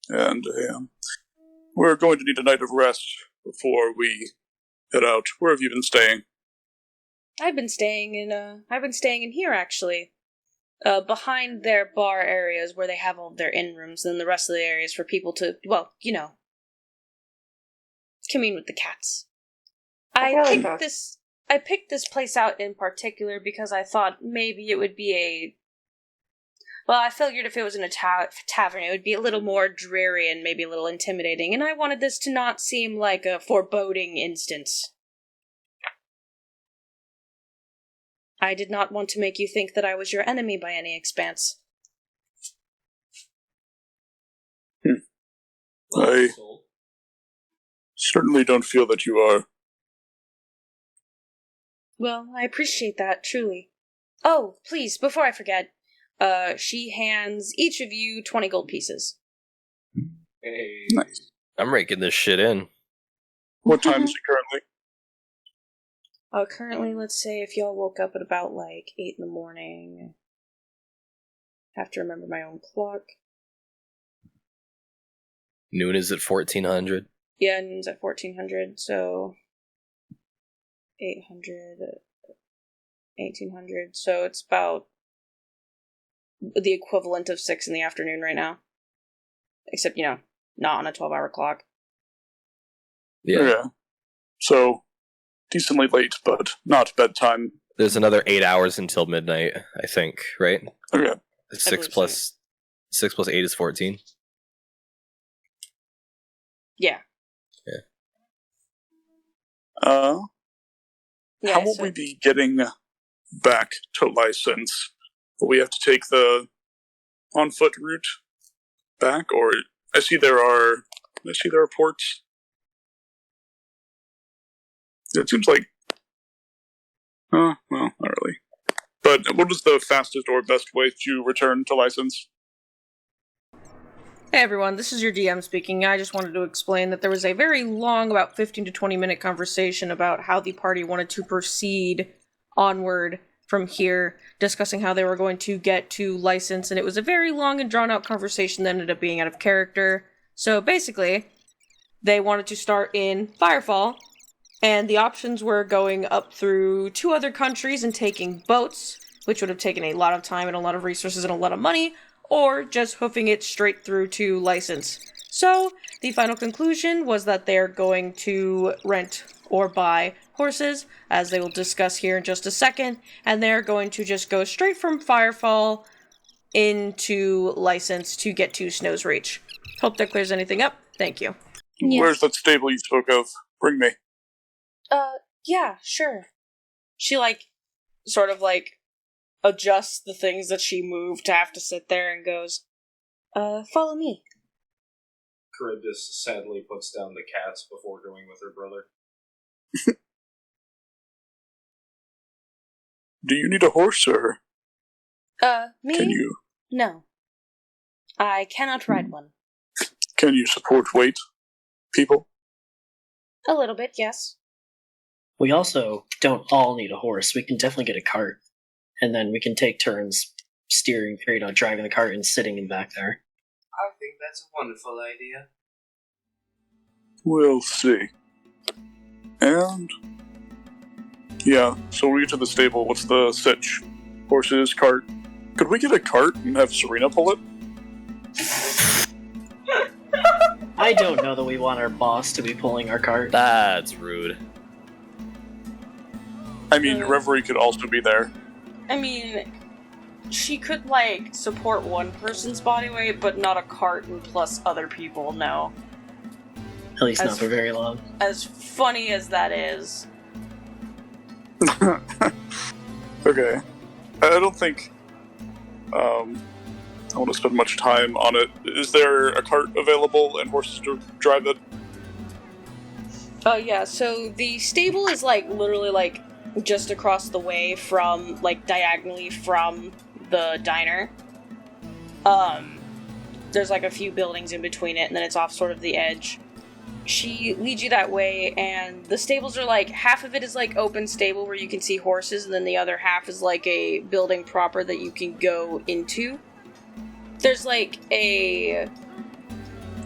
and we're going to need a night of rest before we head out. Where have you been staying? I've been staying in here, actually. Behind their bar areas where they have all their inn rooms, and the rest of the areas for people to, well, you know, commune with the cats. I picked this place out in particular because I thought maybe it would be I figured if it was in a tavern, it would be a little more dreary and maybe a little intimidating, and I wanted this to not seem like a foreboding instance. I did not want to make you think that I was your enemy by any expanse. I certainly don't feel that you are. Well, I appreciate that, truly. Oh, please, before I forget, she hands each of you 20 gold pieces. Hey. Nice. I'm raking this shit in. What time is it currently? Currently, let's say if y'all woke up at about, 8 in the morning. Have to remember my own clock. Noon is at 1400. Yeah, noon's at 1400, so 800, 1800, so it's about the equivalent of 6 in the afternoon right now. Except, not on a 12-hour clock. Yeah. So, decently late, but not bedtime. There's another 8 hours until midnight, I think, right? Okay. 6 plus 8 is 14. Yeah. How will we be getting back to license? Will we have to take the on-foot route back, or I see there are ports. It seems like, well, not really. But what is the fastest or best way to return to license? Hey everyone, this is your DM speaking. I just wanted to explain that there was a very long, about 15 to 20 minute conversation about how the party wanted to proceed onward from here, discussing how they were going to get to license, and it was a very long and drawn out conversation that ended up being out of character. So basically, they wanted to start in Firefall, and the options were going up through 2 other countries and taking boats, which would have taken a lot of time and a lot of resources and a lot of money, or just hoofing it straight through to license. So, the final conclusion was that they're going to rent or buy horses, as they will discuss here in just a second, and they're going to just go straight from Firefall into license to get to Snow's Reach. Hope that clears anything up. Thank you. Yeah. Where's that stable you spoke of? Bring me. Yeah, sure. She, sort of, adjusts the things that she moved to have to sit there and goes, follow me. Charybdis sadly puts down the cats before going with her brother. Do you need a horse, or Me? can you No. I cannot ride one. support weight, people? A little bit, yes. We also don't all need a horse. We can definitely get a cart. And then we can take turns steering, driving the cart and sitting in back there. I think that's a wonderful idea. We'll see. And yeah, so we get to the stable. What's the sitch? Horses, cart. Could we get a cart and have Saryna pull it? I don't know that we want our boss to be pulling our cart. That's rude. I mean, Reverie could also be there. I mean, she could, support one person's body weight, but not a cart and plus other people, no. At least not for very long. As funny as that is. Okay. I don't think I want to spend much time on it. Is there a cart available and horses to drive it? Oh, yeah, so the stable is, literally, just across the way from, diagonally from the diner. There's, a few buildings in between it, and then it's off sort of the edge. She leads you that way, and the stables are, half of it is, open stable where you can see horses, and then the other half is, a building proper that you can go into. There's, a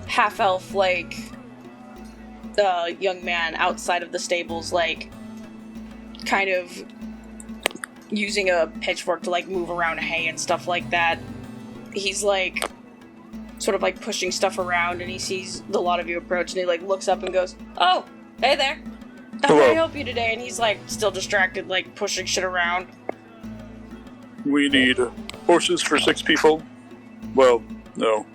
half-elf, young man outside of the stables, kind of using a pitchfork to, move around hay and stuff like that. He's, sort of, pushing stuff around, and he sees the lot of you approach, and he, looks up and goes, "Oh, hey there. How can I help you today?" And he's, still distracted, pushing shit around. We need horses for 6 people. Well, no.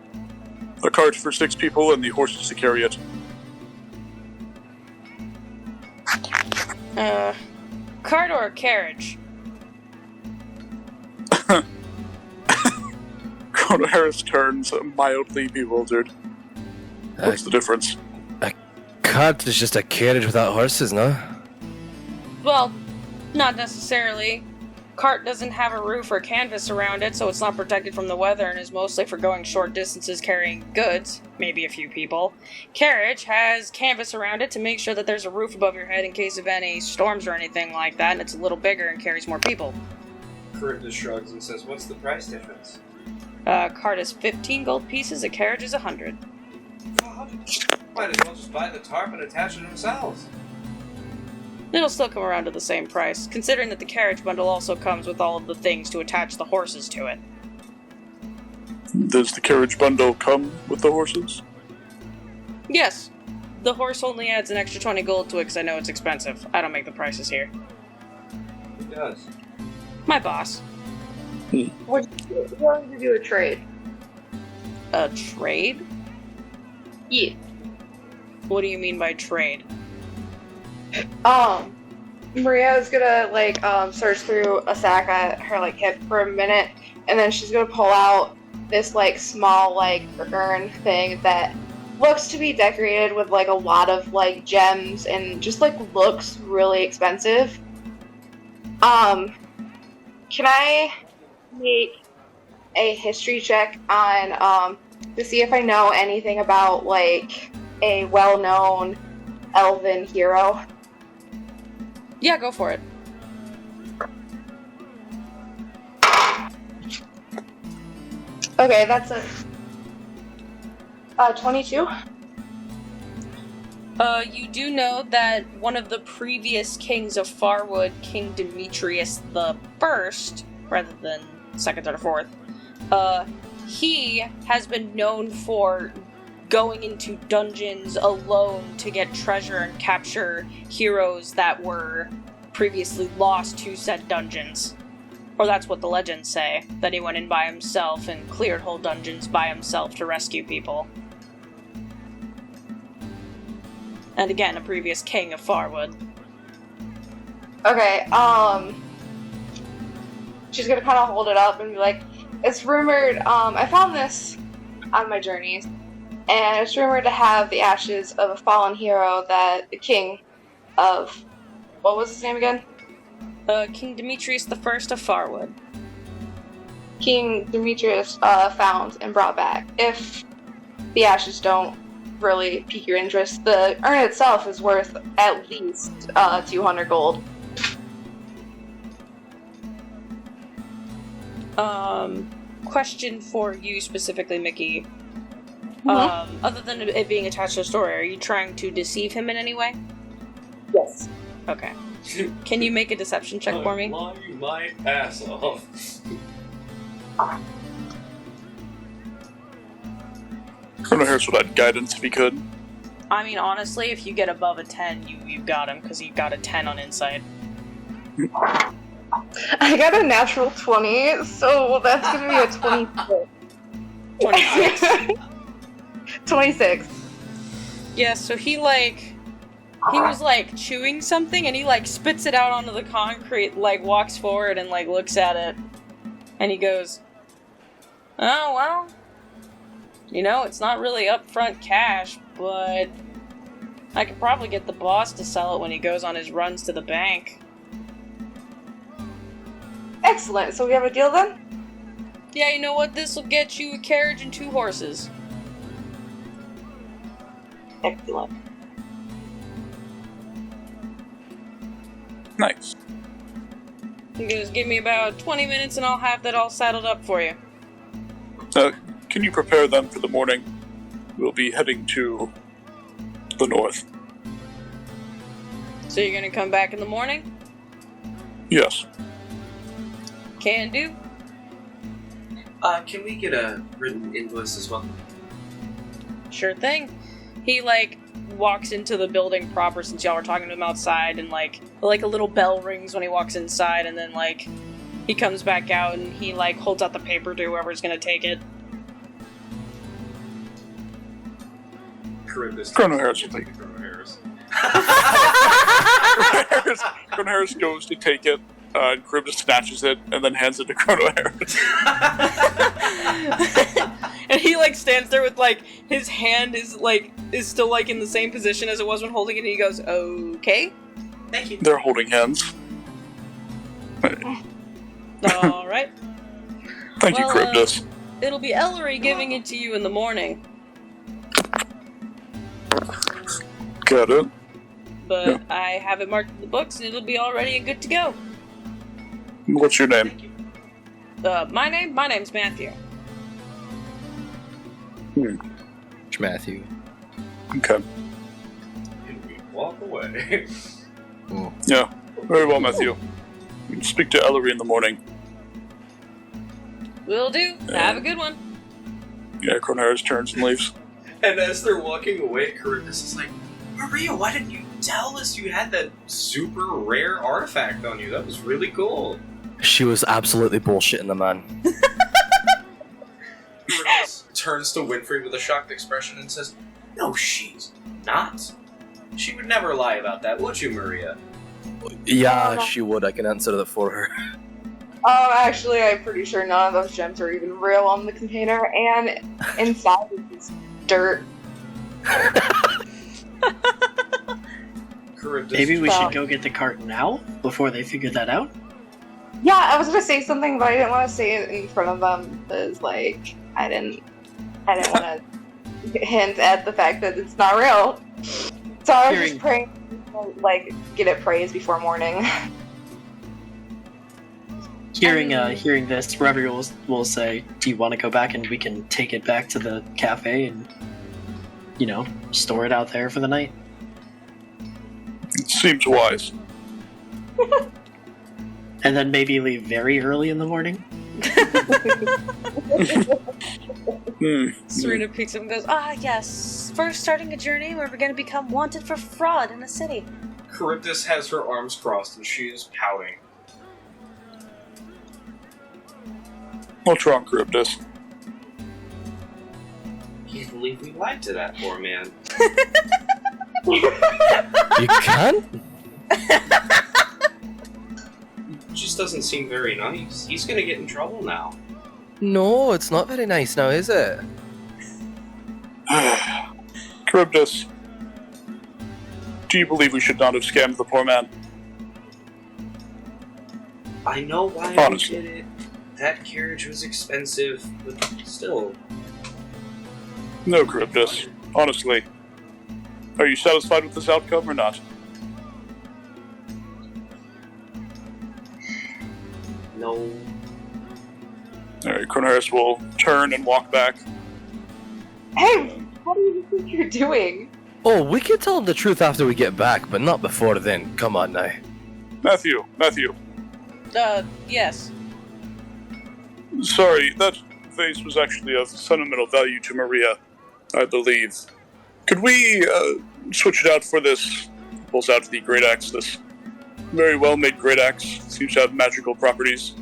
A cart for 6 people and the horses to carry it. Cart or a carriage? Chrono Harris turns mildly bewildered. What's the difference? A cart is just a carriage without horses, no? Well, not necessarily. Cart doesn't have a roof or canvas around it, so it's not protected from the weather and is mostly for going short distances carrying goods, maybe a few people. Carriage has canvas around it to make sure that there's a roof above your head in case of any storms or anything like that, and it's a little bigger and carries more people. Charybdis shrugs and says, "What's the price difference?" Cart is 15 gold pieces, a carriage is 100. Might as well just buy the tarp and attach it themselves. It'll still come around to the same price, considering that the carriage bundle also comes with all of the things to attach the horses to it. Does the carriage bundle come with the horses? Yes. The horse only adds an extra 20 gold to it because I know it's expensive. I don't make the prices here. Who does? My boss. Would you willing to do a trade? A trade? Yeah. What do you mean by trade? Maria is gonna search through a sack at her hip for a minute, and then she's gonna pull out this small urn thing that looks to be decorated with a lot of gems and just looks really expensive. Can I make a history check on to see if I know anything about a well-known elven hero? Yeah, go for it. Okay, that's a 22. You do know that one of the previous kings of Farwood, King Demetrius the First, rather than second or fourth, he has been known for going into dungeons alone to get treasure and capture heroes that were previously lost to said dungeons. Or that's what the legends say, that he went in by himself and cleared whole dungeons by himself to rescue people. And again, a previous king of Farwood. Okay, she's gonna kind of hold it up and be like, it's rumored, I found this on my journeys, and it's rumored to have the ashes of a fallen hero that the king of, what was his name again? King Demetrius the First of Farwood. King Demetrius found and brought back. If the ashes don't really pique your interest, the urn itself is worth at least 200 gold. Question for you specifically, Mickey. Mhm. Other than it being attached to a story, are you trying to deceive him in any way? Yes. Okay. Can you make a deception check for me? Lie my ass off. Colonel Harris would add guidance if he could. I mean, honestly, if you get above a 10, you've got him, because you got a 10 on insight. I got a natural 20, so that's gonna be a 26. 26? 26. Yeah, so he was chewing something and he spits it out onto the concrete, walks forward and looks at it. And he goes, oh, well, it's not really upfront cash, but I could probably get the boss to sell it when he goes on his runs to the bank. Excellent, so we have a deal then? Yeah, you know what? This will get you a carriage and 2 horses. Excellent. Nice. He goes, give me about 20 minutes and I'll have that all saddled up for you. Can you prepare them for the morning? We'll be heading to the north. So you're gonna come back in the morning? Yes. Can do. Can we get a written invoice as well? Sure thing. He walks into the building proper, since y'all were talking to him outside, and a little bell rings when he walks inside, and then he comes back out and he holds out the paper to whoever's gonna take it. Colonel Harris will take it. Colonel Harris goes to take it, and Charybdis snatches it and then hands it to Colonel Harris. And he stands there with his hand is still in the same position as it was when holding it, and he goes, okay. Thank you. They're holding hands. Alright. Thank you, Charybdis. It'll be Ellery giving it to you in the morning. Got it. But Yeah. I have it marked in the books and it'll be all ready and good to go. What's your name? Thank you. My name's Matthew. Matthew. Okay. And we walk away. Yeah. Very well, Matthew. You can speak to Ellery in the morning. Will do. Have a good one. Yeah, Colonel Harris turns and leaves. And as they're walking away, Charybdis is like, Maria, why didn't you tell us you had that super rare artifact on you? That was really cool. She was absolutely bullshitting the man. Charybdis turns to Winfrey with a shocked expression and says, no, she's not. She would never lie about that, would you, Maria? Yeah, she would. I can answer that for her. Actually, I'm pretty sure none of those gems are even real on the container, and inside is dirt. Maybe we should go get the cart now before they figure that out. Yeah, I was gonna say something, but I didn't want to say it in front of them because, like, I didn't want to hint at the fact that it's not real. So I was just praying, like, get it praised before morning. Hearing this, Robbie will say, "Do you want to go back and we can take it back to the cafe and, store it out there for the night?" It seems wise. And then maybe leave very early in the morning? Saryna picks up and goes, yes. First starting a journey where we're going to become wanted for fraud in a city. Charybdis has her arms crossed and she is pouting. What's wrong, Charybdis? Can't believe we lied to that poor man. You can? Just doesn't seem very nice. He's gonna get in trouble now. No, it's not very nice now, is it? Charybdis, do you believe we should not have scammed the poor man? I know why Honestly. I did it. That carriage was expensive, but still. No, Charybdis. Honestly. Are you satisfied with this outcome or not? No. Alright, Cornelius will turn and walk back. Hey, what do you think you're doing? Oh, we can tell him the truth after we get back, but not before then. Come on now. Matthew. Yes. Sorry, that vase was actually of sentimental value to Maria, I believe. Could we, switch it out for this? Pulls out the great axe, this very well-made great axe. Seems to have magical properties.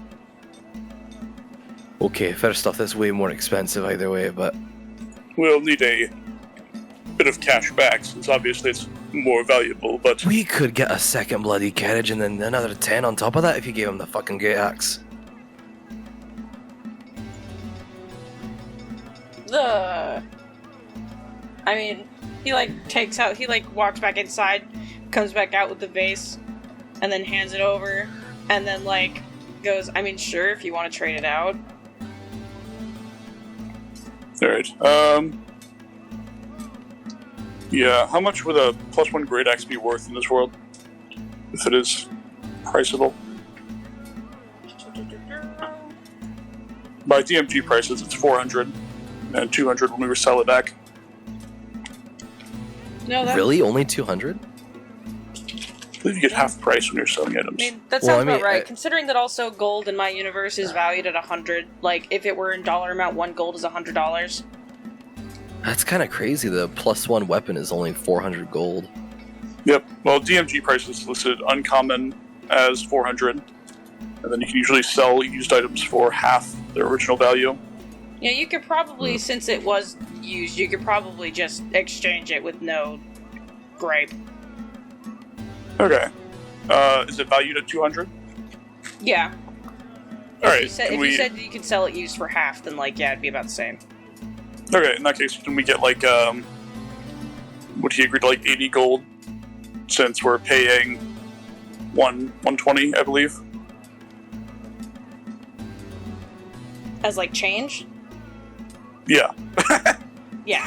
Okay, first off, that's way more expensive either way, but... We'll need a bit of cash back, since obviously it's more valuable, but... We could get a second bloody carriage and then another 10 on top of that if you gave him the fucking great axe. I mean, he walks back inside, comes back out with the vase, and then hands it over, and then, goes, sure, if you want to trade it out. Alright, yeah, how much would a +1 great axe be worth in this world? If it is priceable? By DMG prices, it's 400, and 200 when we resell it back. No, that... Really? Only 200? I believe you get half price when you're selling items. That sounds about right. Considering that also gold in my universe is valued at 100. If it were in dollar amount, 1 gold is $100. That's kind of crazy. The +1 weapon is only 400 gold. Yep. Well, DMG price is listed uncommon as 400, and then you can usually sell used items for half their original value. Yeah, you could probably, since it was used, you could probably just exchange it with no gripe. Okay. Is it valued at 200? Yeah. Alright. You said you could sell it used for half, then it'd be about the same. Okay, in that case, can we get would he agree to 80 gold? Since we're paying 120, I believe. As change? Yeah. Yeah.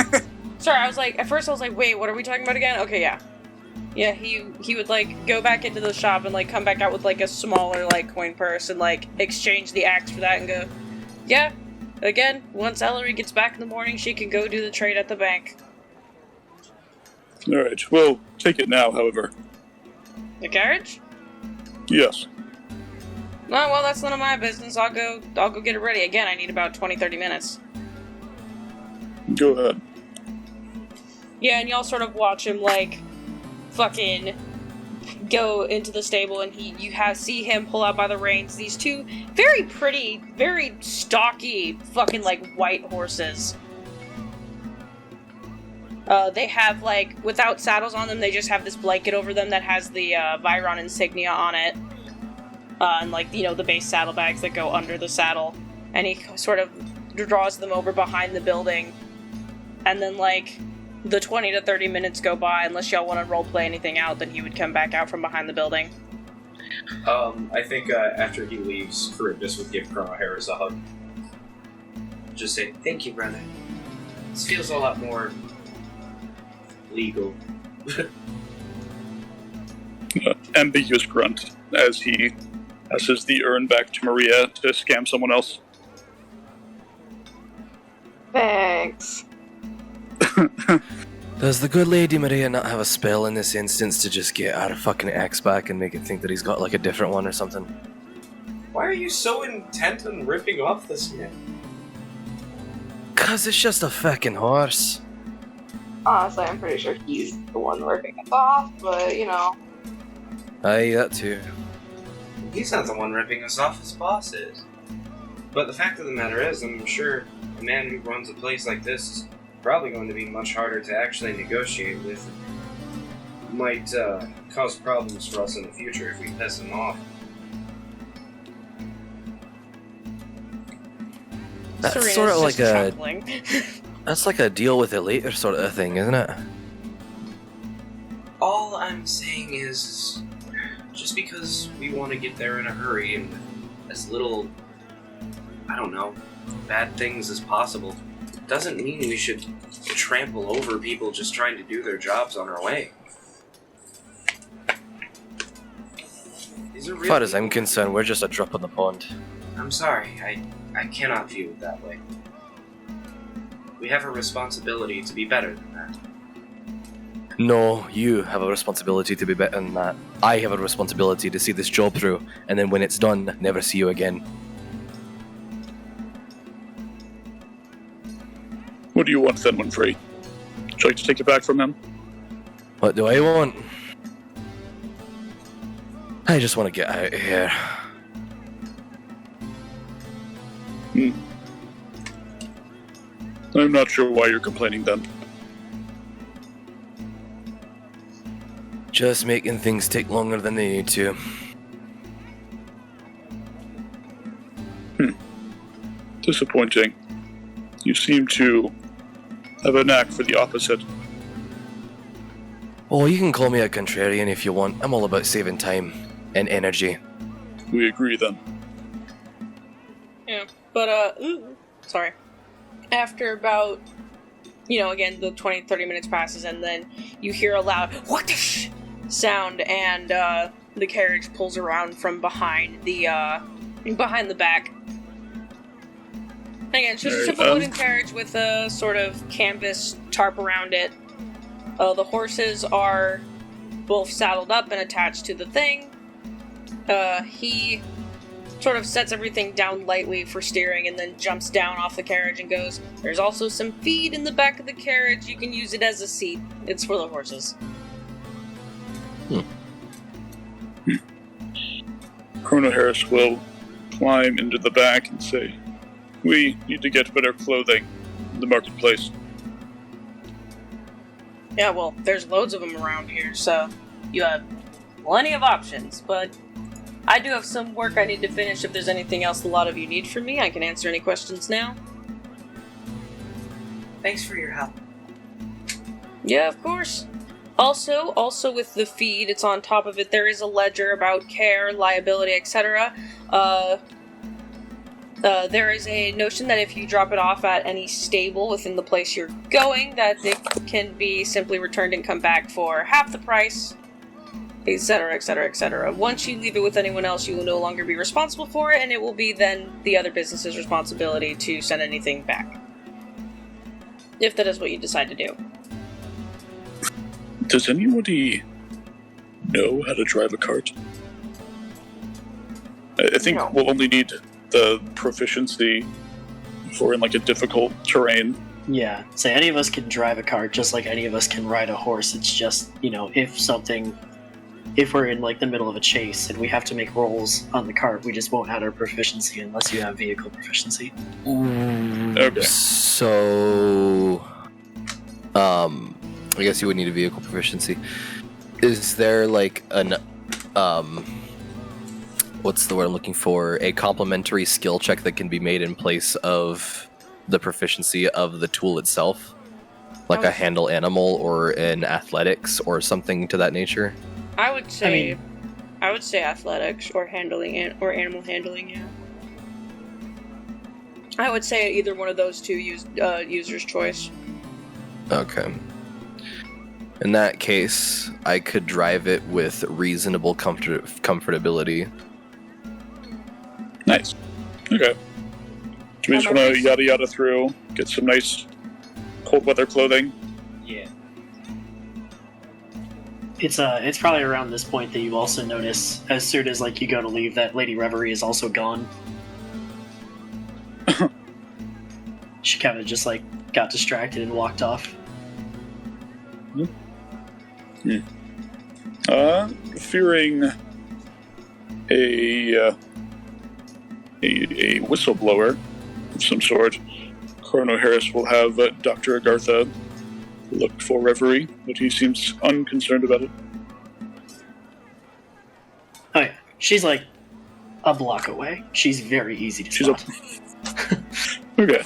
Sorry, at first I was like, wait, what are we talking about again? Okay, yeah. Yeah, he would go back into the shop and come back out with a smaller coin purse and exchange the axe for that and go, yeah, again, once Ellery gets back in the morning, she can go do the trade at the bank. Alright, we'll take it now, however. The carriage? Yes. Oh, well, that's none of my business. I'll go get it ready. Again, I need about 20-30 minutes. Go ahead. Yeah, and y'all sort of watch him fucking go into the stable, and see him pull out by the reins these two very pretty, very stocky fucking white horses. They have, like, without saddles on them, they just have this blanket over them that has the Viron insignia on it. And, like, you know, the base saddlebags that go under the saddle. And he sort of draws them over behind the building. And then, like, the 20 to 30 minutes go by. Unless y'all want to roleplay anything out, then he would come back out from behind the building. I think after he leaves, Charybdis would give Colonel Harris a hug. Just say, thank you, brother. This feels a lot more legal. Ambiguous grunt as he passes the urn back to Maria to scam someone else. Thanks. Does the good lady Maria not have a spell in this instance to just get our fucking ex back and make it think that he's got like a different one or something? Why are you so intent on ripping off this man? 'Cause it's just a fucking horse. Honestly, I'm pretty sure he's the one ripping us off, but, you know. Aye, that too. He's not the one ripping us off, his boss is. But the fact of the matter is, I'm sure a man who runs a place like this is probably going to be much harder to actually negotiate with. Might cause problems for us in the future if we piss him off. That's Serena's sort of just like a... chuckling. That's like a deal with it later sort of thing, isn't it? All I'm saying is, just because we want to get there in a hurry and as little, I don't know, bad things as possible, doesn't mean we should trample over people just trying to do their jobs on our way. These are As far as I'm concerned, we're just a drop in the pond. I'm sorry, I cannot view it that way. We have a responsibility to be better than that. No, you have a responsibility to be better than that. I have a responsibility to see this job through, and then when it's done, never see you again. What do you want then, Winfrey? Would you like to take it back from him? What do I want? I just want to get out of here. I'm not sure why you're complaining then. Just making things take longer than they need to. Disappointing. You seem to have a knack for the opposite. Oh, you can call me a contrarian if you want. I'm all about saving time and energy. We agree then. Yeah, but, sorry. After about, you know, again, the 20-30 minutes passes, and then you hear a loud whoosh sound, and the carriage pulls around from behind the back. And again, it's just a simple wooden carriage with a sort of canvas tarp around it. The horses are both saddled up and attached to the thing. He sort of sets everything down lightly for steering and then jumps down off the carriage and goes, "There's also some feed in the back of the carriage. You can use it as a seat. It's for the horses." Colonel Harris will climb into the back and say, "We need to get better clothing in the marketplace." Yeah, well, there's loads of them around here, so you have plenty of options, but I do have some work I need to finish. If there's anything else a lot of you need from me, I can answer any questions now. Thanks for your help. Yeah, of course. Also with the feed, it's on top of it, there is a ledger about care, liability, etc. There is a notion that if you drop it off at any stable within the place you're going, that it can be simply returned and come back for half the price, etc., etc., etc. Once you leave it with anyone else, you will no longer be responsible for it, and it will be then the other business's responsibility to send anything back. If that is what you decide to do. Does anybody know how to drive a cart? I think No. we'll only need the proficiency for in like a difficult terrain. Yeah, so any of us can drive a cart just like any of us can ride a horse. It's just, you know, if we're in like the middle of a chase and we have to make rolls on the cart, we just won't add our proficiency unless you have vehicle proficiency. Ooh, Okay. So... I guess you would need a vehicle proficiency. Is there like an what's the word I'm looking for? A complementary skill check that can be made in place of the proficiency of the tool itself, like a handle animal or an athletics or something to that nature? I would say athletics or handling or animal handling. Yeah. I would say either one of those two user's choice. Okay. In that case, I could drive it with reasonable comfortability. Nice. Okay. Do we just want to yada yada through, get some nice cold weather clothing? Yeah. It's probably around this point that you also notice, as soon as like you go to leave, that Lady Reverie is also gone. She kind of just like got distracted and walked off. Fearing a whistleblower of some sort, Colonel Harris will have Dr. Agartha look for Reverie, but he seems unconcerned about it. Oh yeah, she's like a block away. She's very easy to spot. Okay.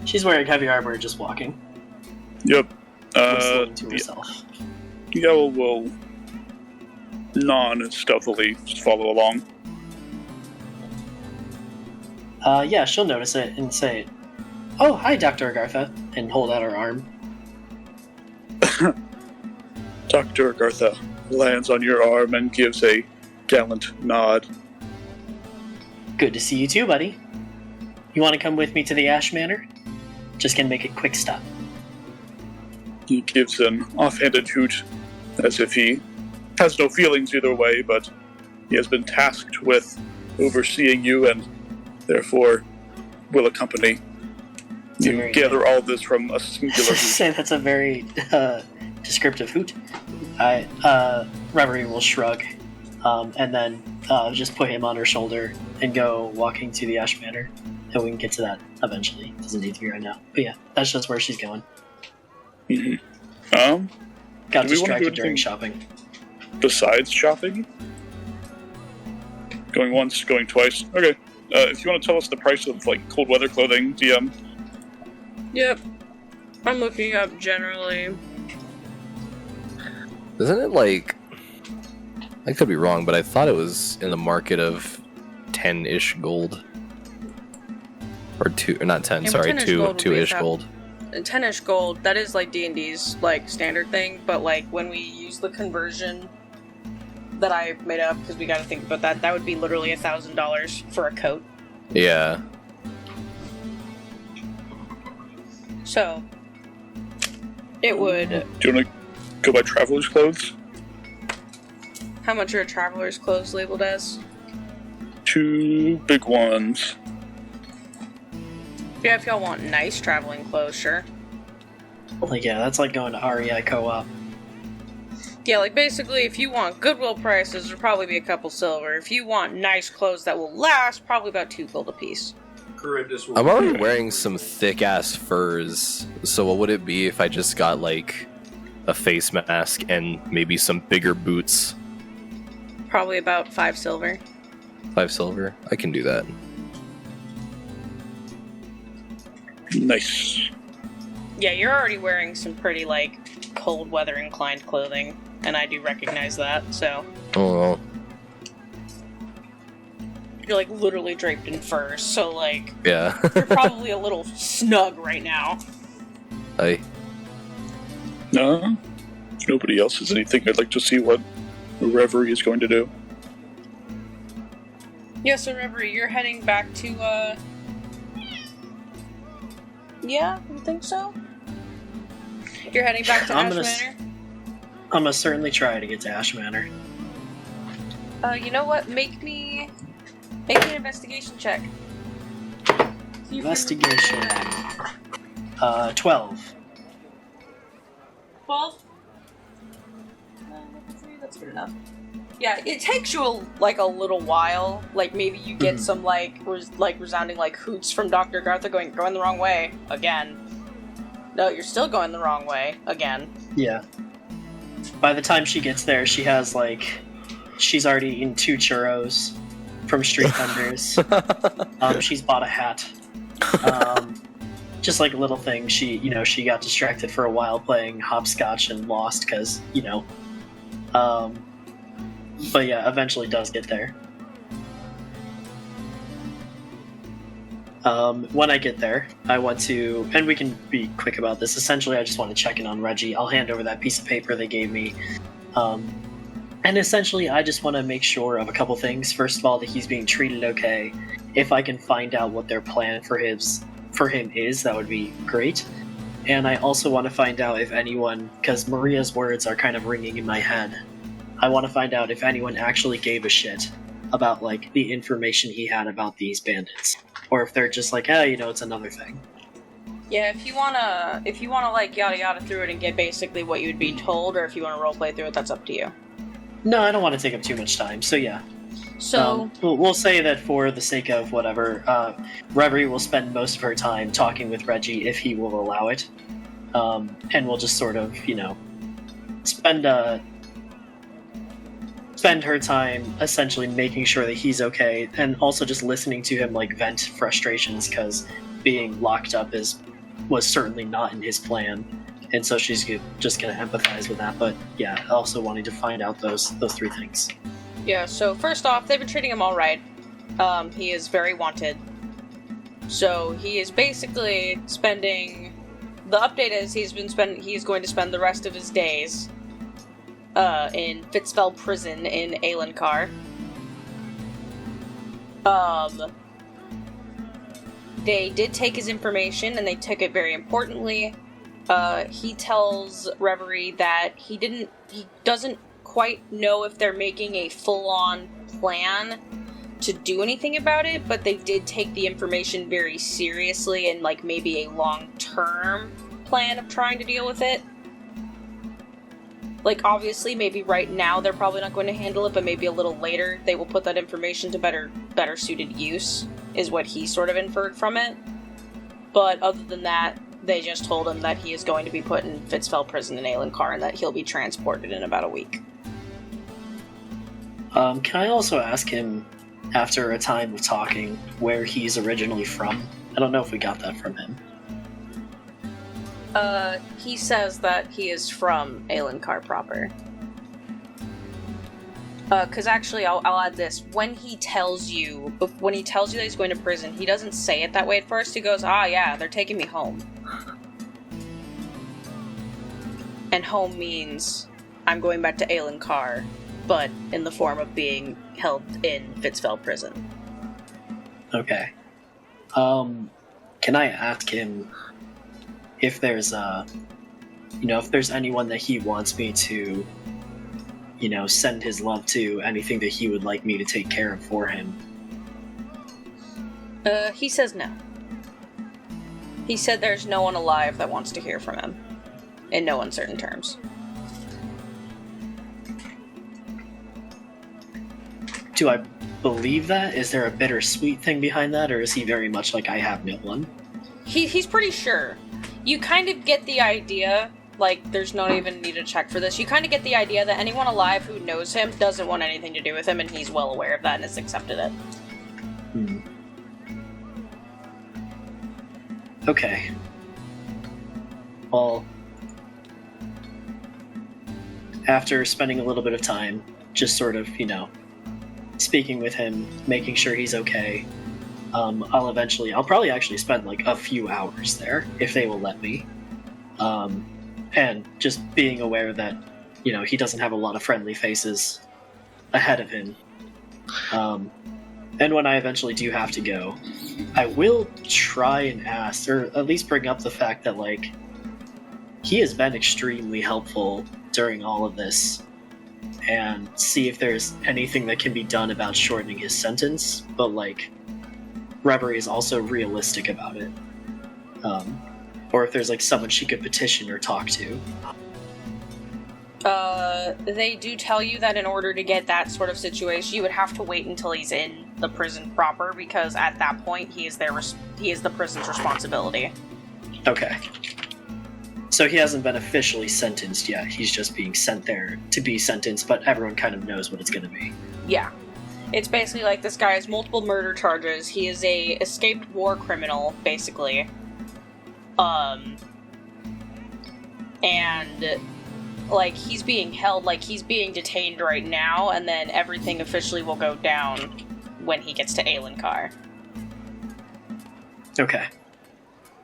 She's wearing heavy armor, just walking. Yep. Whistling to herself. The owl will non-stealthily just follow along. Yeah, she'll notice it and say, "Oh, hi, Dr. Agartha," and hold out her arm. Dr. Agartha lands on your arm and gives a gallant nod. Good to see you too, buddy. You want to come with me to the Ash Manor? Just gonna make a quick stop. He gives an offhanded hoot, as if he has no feelings either way, but he has been tasked with overseeing you and therefore will accompany. You gather all this from a singular hoot. Say that's a very descriptive hoot. Reverie will shrug, and then just put him on her shoulder and go walking to the Ash Manor. And we can get to that eventually. Doesn't need to be right now. But yeah, that's just where she's going. Mm-hmm. Got distracted during shopping. Besides shopping? Going once, going twice. Okay. If you want to tell us the price of like cold weather clothing, DM. Yep. I'm looking up generally. Isn't it like... I could be wrong, but I thought it was in the market of 10-ish gold. Or 2, or not 10, sorry, 2-ish gold. 10-ish gold, that is like D&D's like standard thing, but like when we use the conversion that I made up, because we gotta think about that, that would be literally $1,000 for a coat. Yeah. So, it would... Do you want to go by traveler's clothes? How much are traveler's clothes labeled as? 2 big ones. Yeah, if y'all want nice traveling clothes, sure. Like, yeah, that's like going to REI Co-op. Yeah, like basically, if you want Goodwill prices, it'll probably be a couple silver. If you want nice clothes that will last, probably about 2 gold apiece. I'm already wearing some thick-ass furs, so what would it be if I just got, like, a face mask and maybe some bigger boots? Probably about 5 silver. 5 silver? I can do that. Nice. Yeah, you're already wearing some pretty, like, cold weather inclined clothing, and I do recognize that, so. Oh, well. You're, like, literally draped in furs, so, like, yeah. you're probably a little snug right now. No? If nobody else has anything, I'd like to see what Reverie is going to do. Yeah, so Reverie, you're heading back to, Yeah, you think so? You're heading back to Ash Manor? I'm gonna certainly try to get to Ash Manor. You know what? Make me an investigation check. Investigation. 12. 12? That's good enough. Yeah, it takes you a little while. Like maybe you get some like resounding like hoots from Dr. Gartha going the wrong way again. No, you're still going the wrong way, again. Yeah. By the time she gets there, she has, like... She's already eaten 2 churros from street vendors. She's bought a hat. Just like little things. She got distracted for a while playing hopscotch and lost because, but yeah, eventually does get there. When I get there, I want to, and we can be quick about this. Essentially, I just want to check in on Reggie. I'll hand over that piece of paper they gave me. And essentially, I just want to make sure of a couple things. First of all, that he's being treated okay. If I can find out what their plan for him is, that would be great. And I also want to find out if anyone, because Maria's words are kind of ringing in my head, I want to find out if anyone actually gave a shit about, like, the information he had about these bandits. Or if they're just like, it's another thing. Yeah, if you wanna like yada yada through it and get basically what you'd be told, or if you wanna roleplay through it, that's up to you. No, I don't want to take up too much time, so yeah. So we'll say that for the sake of whatever, Reverie will spend most of her time talking with Reggie if he will allow it. And we'll just sort of, spend her time essentially making sure that he's okay, and also just listening to him like vent frustrations because being locked up was certainly not in his plan, and so she's just gonna empathize with that. But yeah, also wanting to find out those 3 things. Yeah. So first off, they've been treating him all right. He is very wanted. So he is basically spending. The update is he's going to spend the rest of his days in Fitzfell Prison in Aelincar. They did take his information, and they took it very importantly. He tells Reverie that he doesn't quite know if they're making a full-on plan to do anything about it, but they did take the information very seriously and, like, maybe a long-term plan of trying to deal with it. Like, obviously, maybe right now they're probably not going to handle it, but maybe a little later they will put that information to better suited use, is what he sort of inferred from it. But other than that, they just told him that he is going to be put in Fitzfell Prison in Aelincar and that he'll be transported in about a week. Can I also ask him, after a time of talking, where he's originally from? I don't know if we got that from him. He says that he is from Aelincar proper. Cause actually, I'll add this. When he tells you that he's going to prison, he doesn't say it that way at first. He goes, yeah, they're taking me home. And home means I'm going back to Aelincar, but in the form of being held in Fitzfell Prison. Okay. Can I ask him if there's if there's anyone that he wants me to, send his love to, anything that he would like me to take care of for him? He says no. He said there's no one alive that wants to hear from him, in no uncertain terms. Do I believe that? Is there a bittersweet thing behind that, or is he very much like, I have no one? He's pretty sure. You kind of get the idea, like, there's not even need to check for this, you kind of get the idea that anyone alive who knows him doesn't want anything to do with him, and he's well aware of that and has accepted it. Okay. Well, after spending a little bit of time, just sort of, speaking with him, making sure he's okay, I'll probably actually spend like a few hours there, if they will let me. And just being aware that, he doesn't have a lot of friendly faces ahead of him. And when I eventually do have to go, I will try and ask, or at least bring up the fact that, like, he has been extremely helpful during all of this, and see if there's anything that can be done about shortening his sentence, but, like, Reverie is also realistic about it. Or if there's, like, someone she could petition or talk to. They do tell you that in order to get that sort of situation, you would have to wait until he's in the prison proper, because at that point, he is the prison's responsibility. Okay. So he hasn't been officially sentenced yet. He's just being sent there to be sentenced, but everyone kind of knows what it's going to be. Yeah. It's basically like this guy has multiple murder charges. He is a escaped war criminal, basically. And like he's being held, like he's being detained right now, and then everything officially will go down when he gets to Aelincar. Okay.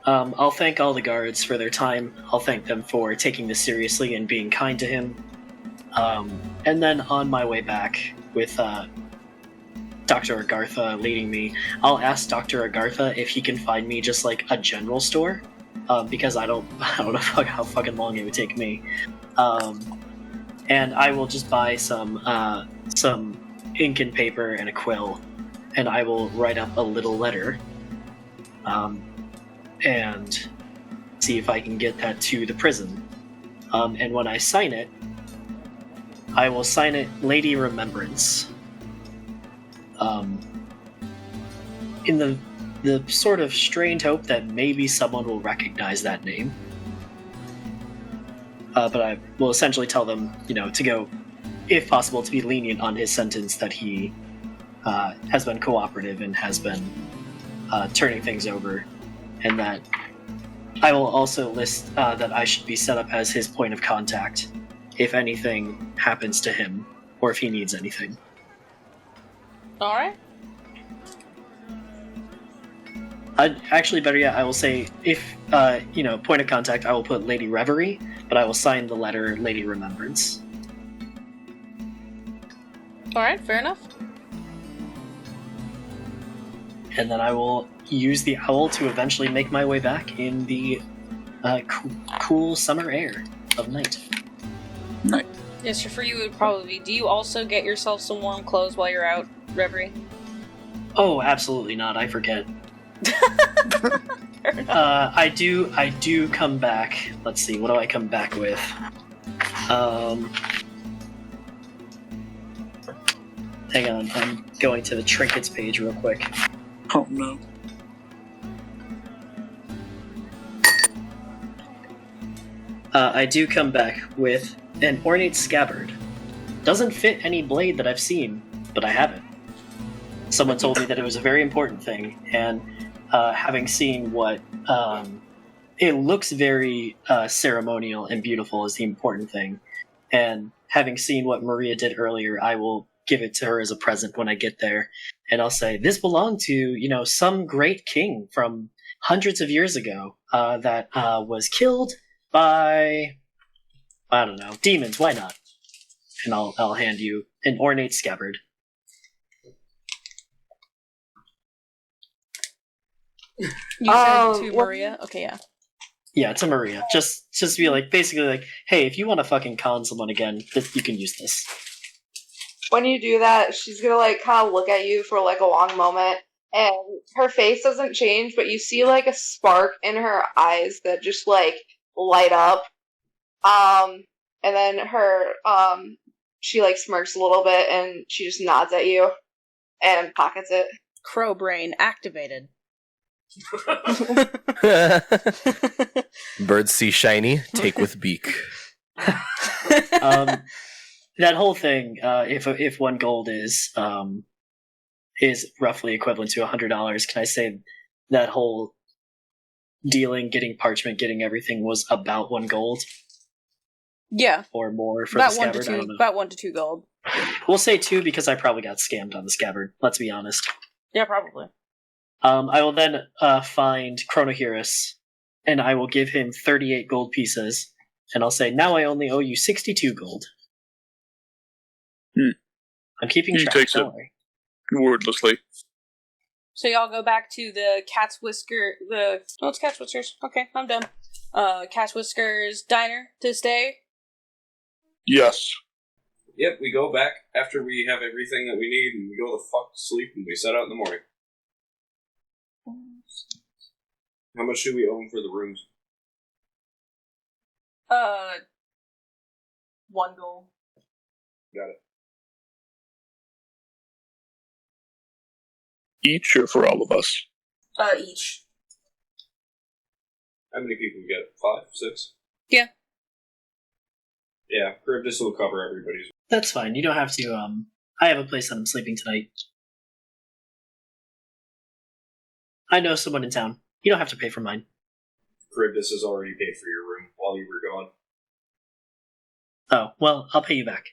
I'll thank all the guards for their time. I'll thank them for taking this seriously and being kind to him. And then on my way back with Dr. Agartha leading me, I'll ask Dr. Agartha if he can find me just like a general store, because I don't know how fucking long it would take me. And I will just buy some ink and paper and a quill, and I will write up a little letter. And see if I can get that to the prison. And when I sign it, I will sign it Lady Remembrance. In the sort of strained hope that maybe someone will recognize that name. But I will essentially tell them, to go, if possible, to be lenient on his sentence, that he has been cooperative and has been turning things over. And that I will also list that I should be set up as his point of contact if anything happens to him or if he needs anything. Alright. Actually, better yet, I will say, if, point of contact, I will put Lady Reverie, but I will sign the letter Lady Remembrance. Alright, fair enough. And then I will use the owl to eventually make my way back in the cool summer air of night. Nice. Yes, so for you it would probably be, do you also get yourself some warm clothes while you're out, Reverie? Oh, absolutely not. I forget. I do come back. Let's see, what do I come back with? Hang on, I'm going to the trinkets page real quick. Oh no. I do come back with an ornate scabbard. Doesn't fit any blade that I've seen, but I have it. Someone told me that it was a very important thing, and having seen what it looks very ceremonial and beautiful is the important thing, and having seen what Maria did earlier, I will give it to her as a present when I get there, and I'll say, this belonged to, some great king from hundreds of years ago that was killed by, I don't know, demons, why not? And I'll hand you an ornate scabbard. You said to Maria? Okay, yeah. Yeah, to Maria. Just be like, basically like, hey, if you want to fucking con someone again, you can use this. When you do that, she's gonna kind of look at you for a long moment, and her face doesn't change, but you see a spark in her eyes that just light up. And then her she smirks a little bit and she just nods at you and pockets it. Crow brain activated. Birds see shiny, take with beak. That whole thing, if 1 gold is roughly equivalent to $100, can I say that whole dealing, getting parchment, getting everything was about 1 gold? Yeah. Or more for about the scabbard? I don't know. About 1 to 2 gold. We'll say 2 because I probably got scammed on the scabbard, let's be honest. Yeah, probably. I will then find Chronohirus, and I will give him 38 gold pieces, and I'll say, now I only owe you 62 gold. I'm keeping He track, takes don't it worry. wordlessly. So y'all go back to the Cat's Whisker, it's Cat's Whiskers. Okay, I'm done. Cat's Whiskers diner to stay. Yes. Yep, we go back after we have everything that we need, and we go the fuck to sleep, and we set out in the morning. How much do we own for the rooms? 1 gold. Got it. Each or for all of us? Each. How many people we get? 5? 6? Yeah. Yeah, Charybdis will cover everybody's. That's fine. You don't have to. I have a place that I'm sleeping tonight. I know someone in town. You don't have to pay for mine. Charybdis has already paid for your room while you were gone. Oh, well, I'll pay you back.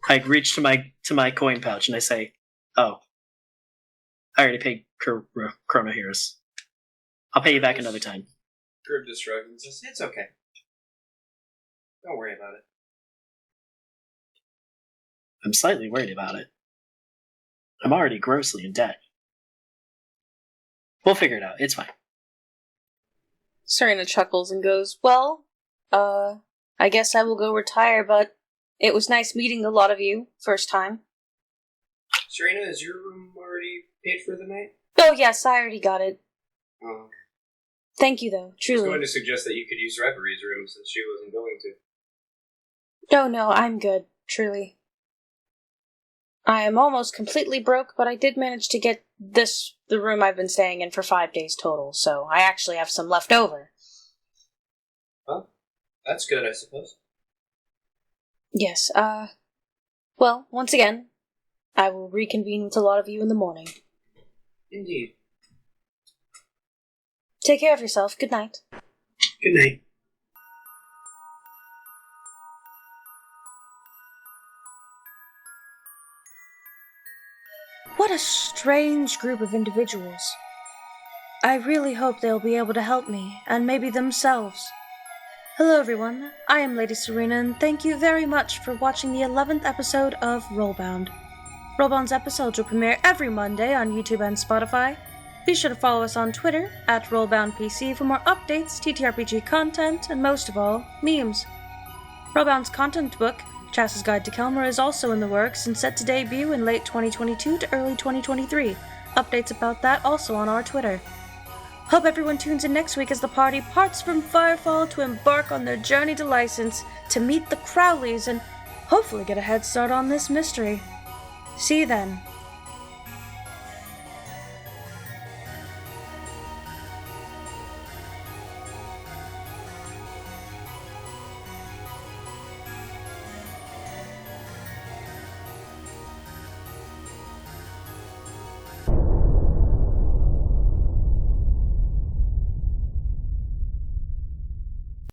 I reach to my coin pouch and I say, "Oh, I already paid Chrono Heroes. I'll pay you back another time." Charybdis shrugs and says, "It's okay. Don't worry about it." I'm slightly worried about it. I'm already grossly in debt. We'll figure it out. It's fine. Saryna chuckles and goes, well, I guess I will go retire, but it was nice meeting a lot of you, first time. Saryna, is your room already paid for the night? Oh yes, I already got it. Oh. Thank you though, I was truly. going to suggest that you could use Reverie's room since she wasn't going to. No, I'm good, truly. I am almost completely broke, but I did manage to get the room I've been staying in for 5 days total, so I actually have some left over. Well, that's good, I suppose. Yes, well, once again, I will reconvene with a lot of you in the morning. Indeed. Take care of yourself. Good night. Good night. What a strange group of individuals. I really hope they'll be able to help me, and maybe themselves. Hello everyone, I am Lady Saryna, and thank you very much for watching the 11th episode of RollBound. RollBound's episodes will premiere every Monday on YouTube and Spotify. Be sure to follow us on Twitter, at RollBoundPC, for more updates, TTRPG content, and most of all, memes. RollBound's content book, Chas's Guide to Kelmer, is also in the works and set to debut in late 2022 to early 2023. Updates about that also on our Twitter. Hope everyone tunes in next week as the party parts from Firefall to embark on their journey to License to meet the Crowleys and hopefully get a head start on this mystery. See you then.